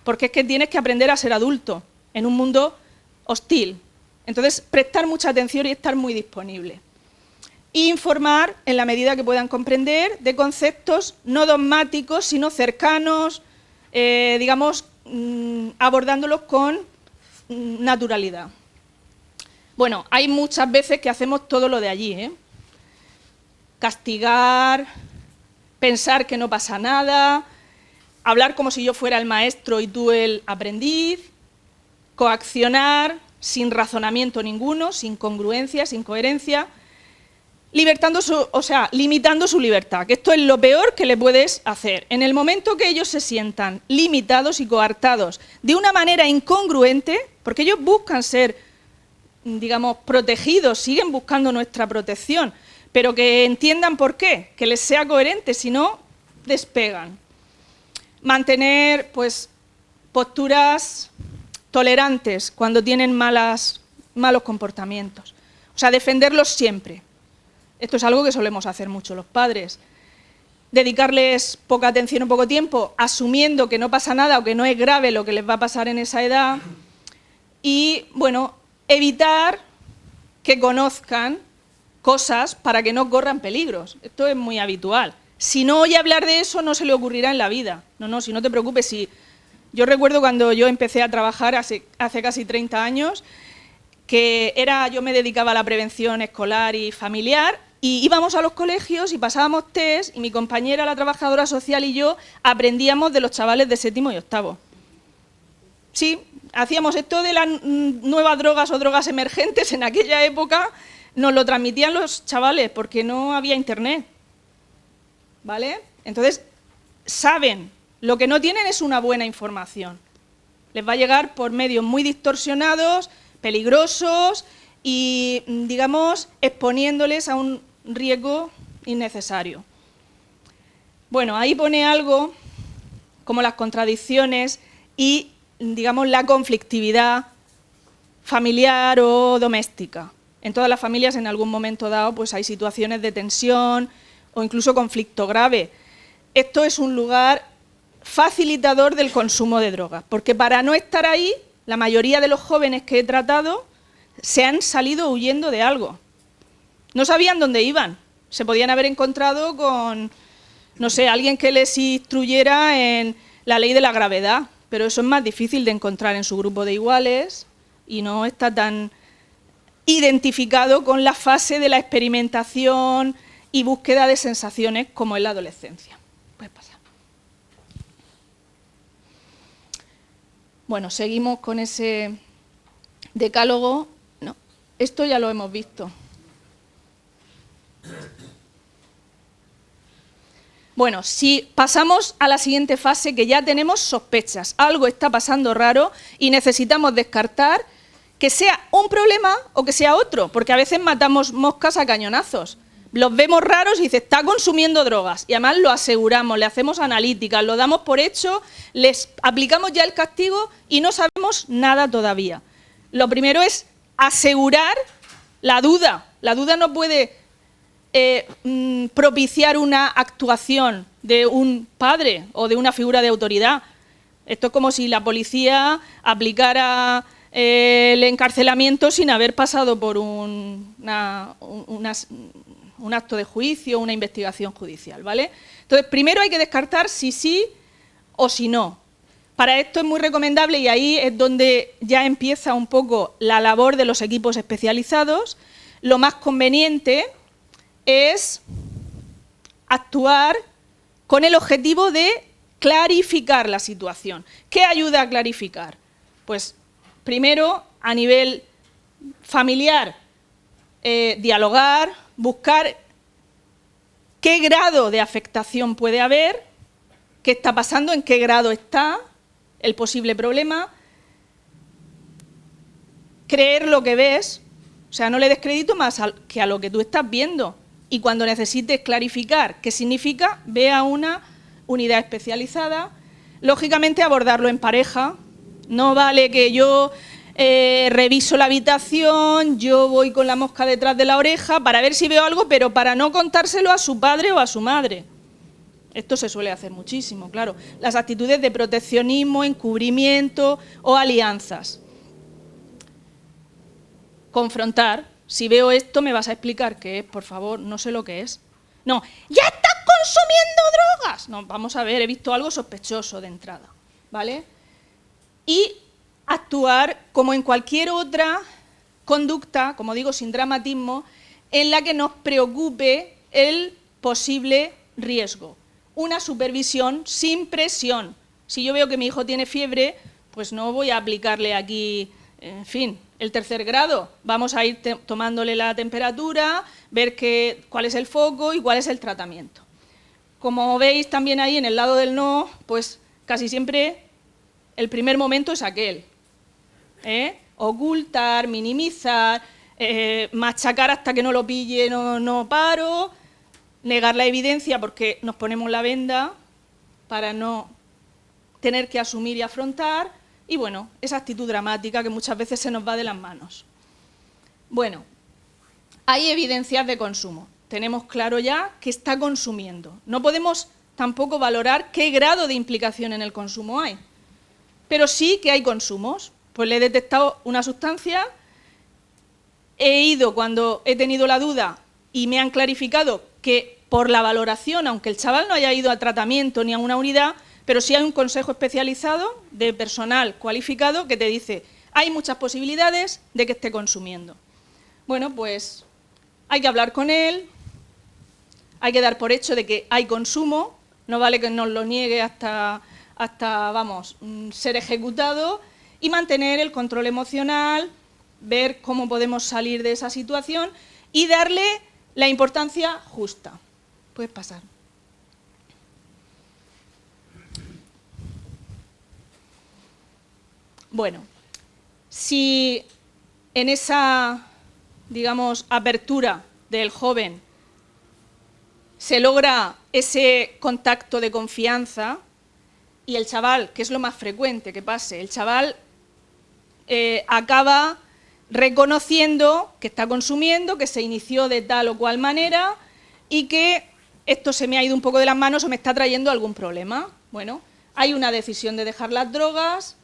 porque es que tienes que aprender a ser adulto en un mundo hostil. Entonces, prestar mucha atención y estar muy disponible. E informar en la medida que puedan comprender de conceptos no dogmáticos, sino cercanos, digamos, abordándolos con naturalidad. Bueno, hay muchas veces que hacemos todo lo de allí, ¿eh? Castigar, pensar que no pasa nada, hablar como si yo fuera el maestro y tú el aprendiz, coaccionar sin razonamiento ninguno, sin congruencia, sin coherencia, limitando su libertad, que esto es lo peor que le puedes hacer. En el momento que ellos se sientan limitados y coartados de una manera incongruente, porque ellos buscan ser, digamos, protegidos, siguen buscando nuestra protección, pero que entiendan por qué, que les sea coherente, si no, despegan. Mantener, pues, posturas tolerantes cuando tienen malos comportamientos. O sea, defenderlos siempre. Esto es algo que solemos hacer mucho los padres. Dedicarles poca atención o poco tiempo, asumiendo que no pasa nada o que no es grave lo que les va a pasar en esa edad. Y, bueno, evitar que conozcan cosas para que no corran peligros. Esto es muy habitual. si no oye hablar de eso, no se le ocurrirá en la vida. No, si no te preocupes. Si... Yo recuerdo cuando yo empecé a trabajar hace casi 30 años, yo me dedicaba a la prevención escolar y familiar, y íbamos a los colegios y pasábamos test, y mi compañera, la trabajadora social, y yo aprendíamos de los chavales de 7º y 8º. Sí, hacíamos esto de las nuevas drogas o drogas emergentes en aquella época, nos lo transmitían los chavales porque no había internet, ¿vale? Entonces, saben, lo que no tienen es una buena información. Les va a llegar por medios muy distorsionados, peligrosos y, digamos, exponiéndoles a un riesgo innecesario. Bueno, ahí pone algo como las contradicciones y, digamos, la conflictividad familiar o doméstica. En todas las familias, en algún momento dado, pues hay situaciones de tensión o incluso conflicto grave. Esto es un lugar facilitador del consumo de drogas, porque para no estar ahí, la mayoría de los jóvenes que he tratado se han salido huyendo de algo. No sabían dónde iban. Se podían haber encontrado con, no sé, alguien que les instruyera en la ley de la gravedad, pero eso es más difícil de encontrar en su grupo de iguales y no está tan identificado con la fase de la experimentación y búsqueda de sensaciones como en la adolescencia. Puedes pasar. Bueno, seguimos con ese decálogo. No, esto ya lo hemos visto. Bueno, si pasamos a la siguiente fase, que ya tenemos sospechas, algo está pasando raro y necesitamos descartar que sea un problema o que sea otro, porque a veces matamos moscas a cañonazos. Los vemos raros y dice, está consumiendo drogas, y además lo aseguramos, le hacemos analíticas, lo damos por hecho, les aplicamos ya el castigo y no sabemos nada todavía. Lo primero es asegurar la duda. La duda no puede propiciar una actuación de un padre o de una figura de autoridad. Esto es como si la policía aplicara el encarcelamiento sin haber pasado por un acto de juicio, una investigación judicial, ¿vale? Entonces, primero hay que descartar si sí o si no. Para esto es muy recomendable, y ahí es donde ya empieza un poco la labor de los equipos especializados, lo más conveniente es actuar con el objetivo de clarificar la situación. ¿Qué ayuda a clarificar? Pues, primero, a nivel familiar, dialogar, buscar qué grado de afectación puede haber, qué está pasando, en qué grado está el posible problema, creer lo que ves, o sea, no le des crédito más que a lo que tú estás viendo, y cuando necesites clarificar qué significa, ve a una unidad especializada, lógicamente abordarlo en pareja. No vale que yo reviso la habitación, yo voy con la mosca detrás de la oreja para ver si veo algo, pero para no contárselo a su padre o a su madre. Esto se suele hacer muchísimo, claro. Las actitudes de proteccionismo, encubrimiento o alianzas. Confrontar. Si veo esto, me vas a explicar qué es, por favor, no sé lo que es. No, ¡ya estás consumiendo drogas! No, vamos a ver, he visto algo sospechoso de entrada, ¿vale? Y actuar como en cualquier otra conducta, como digo, sin dramatismo, en la que nos preocupe el posible riesgo. Una supervisión sin presión. Si yo veo que mi hijo tiene fiebre, pues no voy a aplicarle aquí, en fin, el 3er grado. Vamos a ir tomándole la temperatura, ver cuál es el foco y cuál es el tratamiento. Como veis también ahí en el lado del no, pues casi siempre el primer momento es aquel. Ocultar, minimizar, machacar hasta que no lo pille, no paro, negar la evidencia porque nos ponemos la venda para no tener que asumir y afrontar, y bueno, esa actitud dramática que muchas veces se nos va de las manos. Bueno, hay evidencias de consumo. Tenemos claro ya que está consumiendo. No podemos tampoco valorar qué grado de implicación en el consumo hay, pero sí que hay consumos. Pues le he detectado una sustancia, he ido cuando he tenido la duda y me han clarificado que por la valoración, aunque el chaval no haya ido a tratamiento ni a una unidad, pero sí hay un consejo especializado de personal cualificado que te dice, hay muchas posibilidades de que esté consumiendo. Bueno, pues hay que hablar con él, hay que dar por hecho de que hay consumo, no vale que nos lo niegue hasta vamos, ser ejecutado, y mantener el control emocional, ver cómo podemos salir de esa situación y darle la importancia justa. Puedes pasar. Bueno, si en esa, digamos, apertura del joven se logra ese contacto de confianza y el chaval, que es lo más frecuente que pase, el chaval acaba reconociendo que está consumiendo, que se inició de tal o cual manera y que esto se me ha ido un poco de las manos o me está trayendo algún problema. Bueno, hay una decisión de dejar las drogas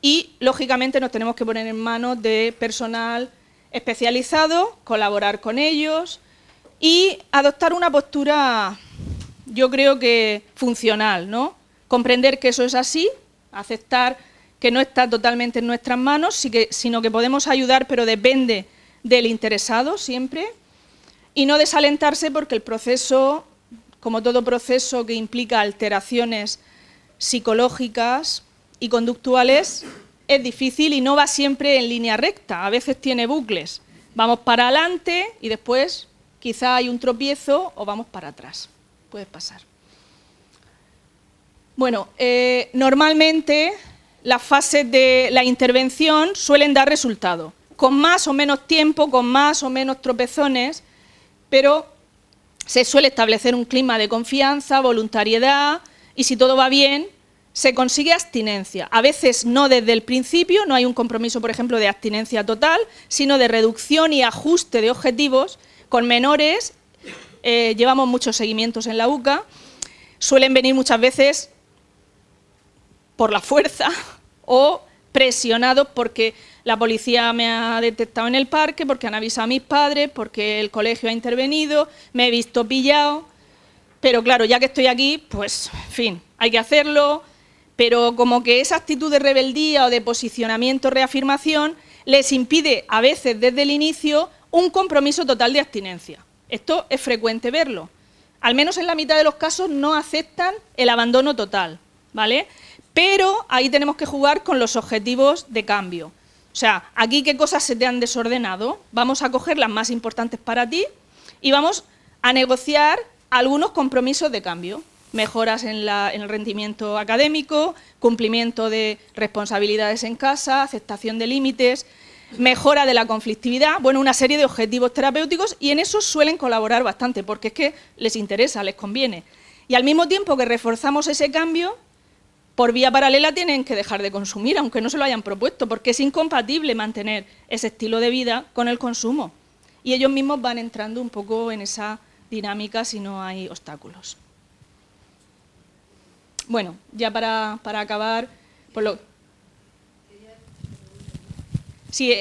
y, lógicamente, nos tenemos que poner en manos de personal especializado, colaborar con ellos y adoptar una postura, yo creo que funcional, ¿no? Comprender que eso es así, aceptar que no está totalmente en nuestras manos, sino que podemos ayudar, pero depende del interesado siempre, y no desalentarse porque el proceso, como todo proceso que implica alteraciones psicológicas y conductuales, es difícil y no va siempre en línea recta, a veces tiene bucles. Vamos para adelante y después quizá hay un tropiezo o vamos para atrás. Puedes pasar. Bueno, normalmente las fases de la intervención suelen dar resultado, con más o menos tiempo, con más o menos tropezones, pero se suele establecer un clima de confianza, voluntariedad, y si todo va bien, se consigue abstinencia. A veces no desde el principio, no hay un compromiso, por ejemplo, de abstinencia total, sino de reducción y ajuste de objetivos. Con menores, llevamos muchos seguimientos en la UCA, suelen venir muchas veces por la fuerza o presionados porque la policía me ha detectado en el parque, porque han avisado a mis padres, porque el colegio ha intervenido, me he visto pillado, pero claro, ya que estoy aquí, pues, en fin, hay que hacerlo, pero como que esa actitud de rebeldía o de posicionamiento, reafirmación, les impide a veces desde el inicio un compromiso total de abstinencia. Esto es frecuente verlo. Al menos en la mitad de los casos no aceptan el abandono total, ¿vale? Pero ahí tenemos que jugar con los objetivos de cambio. O sea, aquí qué cosas se te han desordenado, vamos a coger las más importantes para ti y vamos a negociar algunos compromisos de cambio. Mejoras en el rendimiento académico, cumplimiento de responsabilidades en casa, aceptación de límites, mejora de la conflictividad, bueno, una serie de objetivos terapéuticos, y en eso suelen colaborar bastante, porque es que les interesa, les conviene. Y al mismo tiempo que reforzamos ese cambio, por vía paralela tienen que dejar de consumir, aunque no se lo hayan propuesto, porque es incompatible mantener ese estilo de vida con el consumo. Y ellos mismos van entrando un poco en esa dinámica si no hay obstáculos. Bueno, ya para acabar, sí,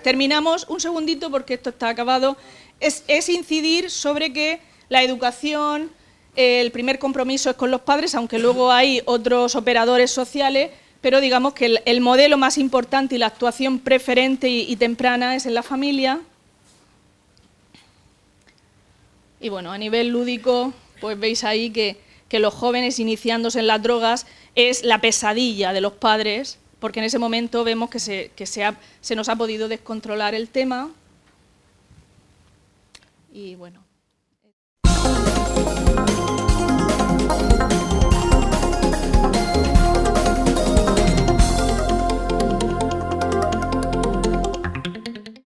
terminamos un segundito porque esto está acabado. Es incidir sobre que la educación, el primer compromiso es con los padres, aunque luego hay otros operadores sociales, pero digamos que el modelo más importante y la actuación preferente y temprana es en la familia. Y bueno, a nivel lúdico, pues veis ahí que los jóvenes iniciándose en las drogas es la pesadilla de los padres, porque en ese momento vemos que se nos ha podido descontrolar el tema. Y bueno.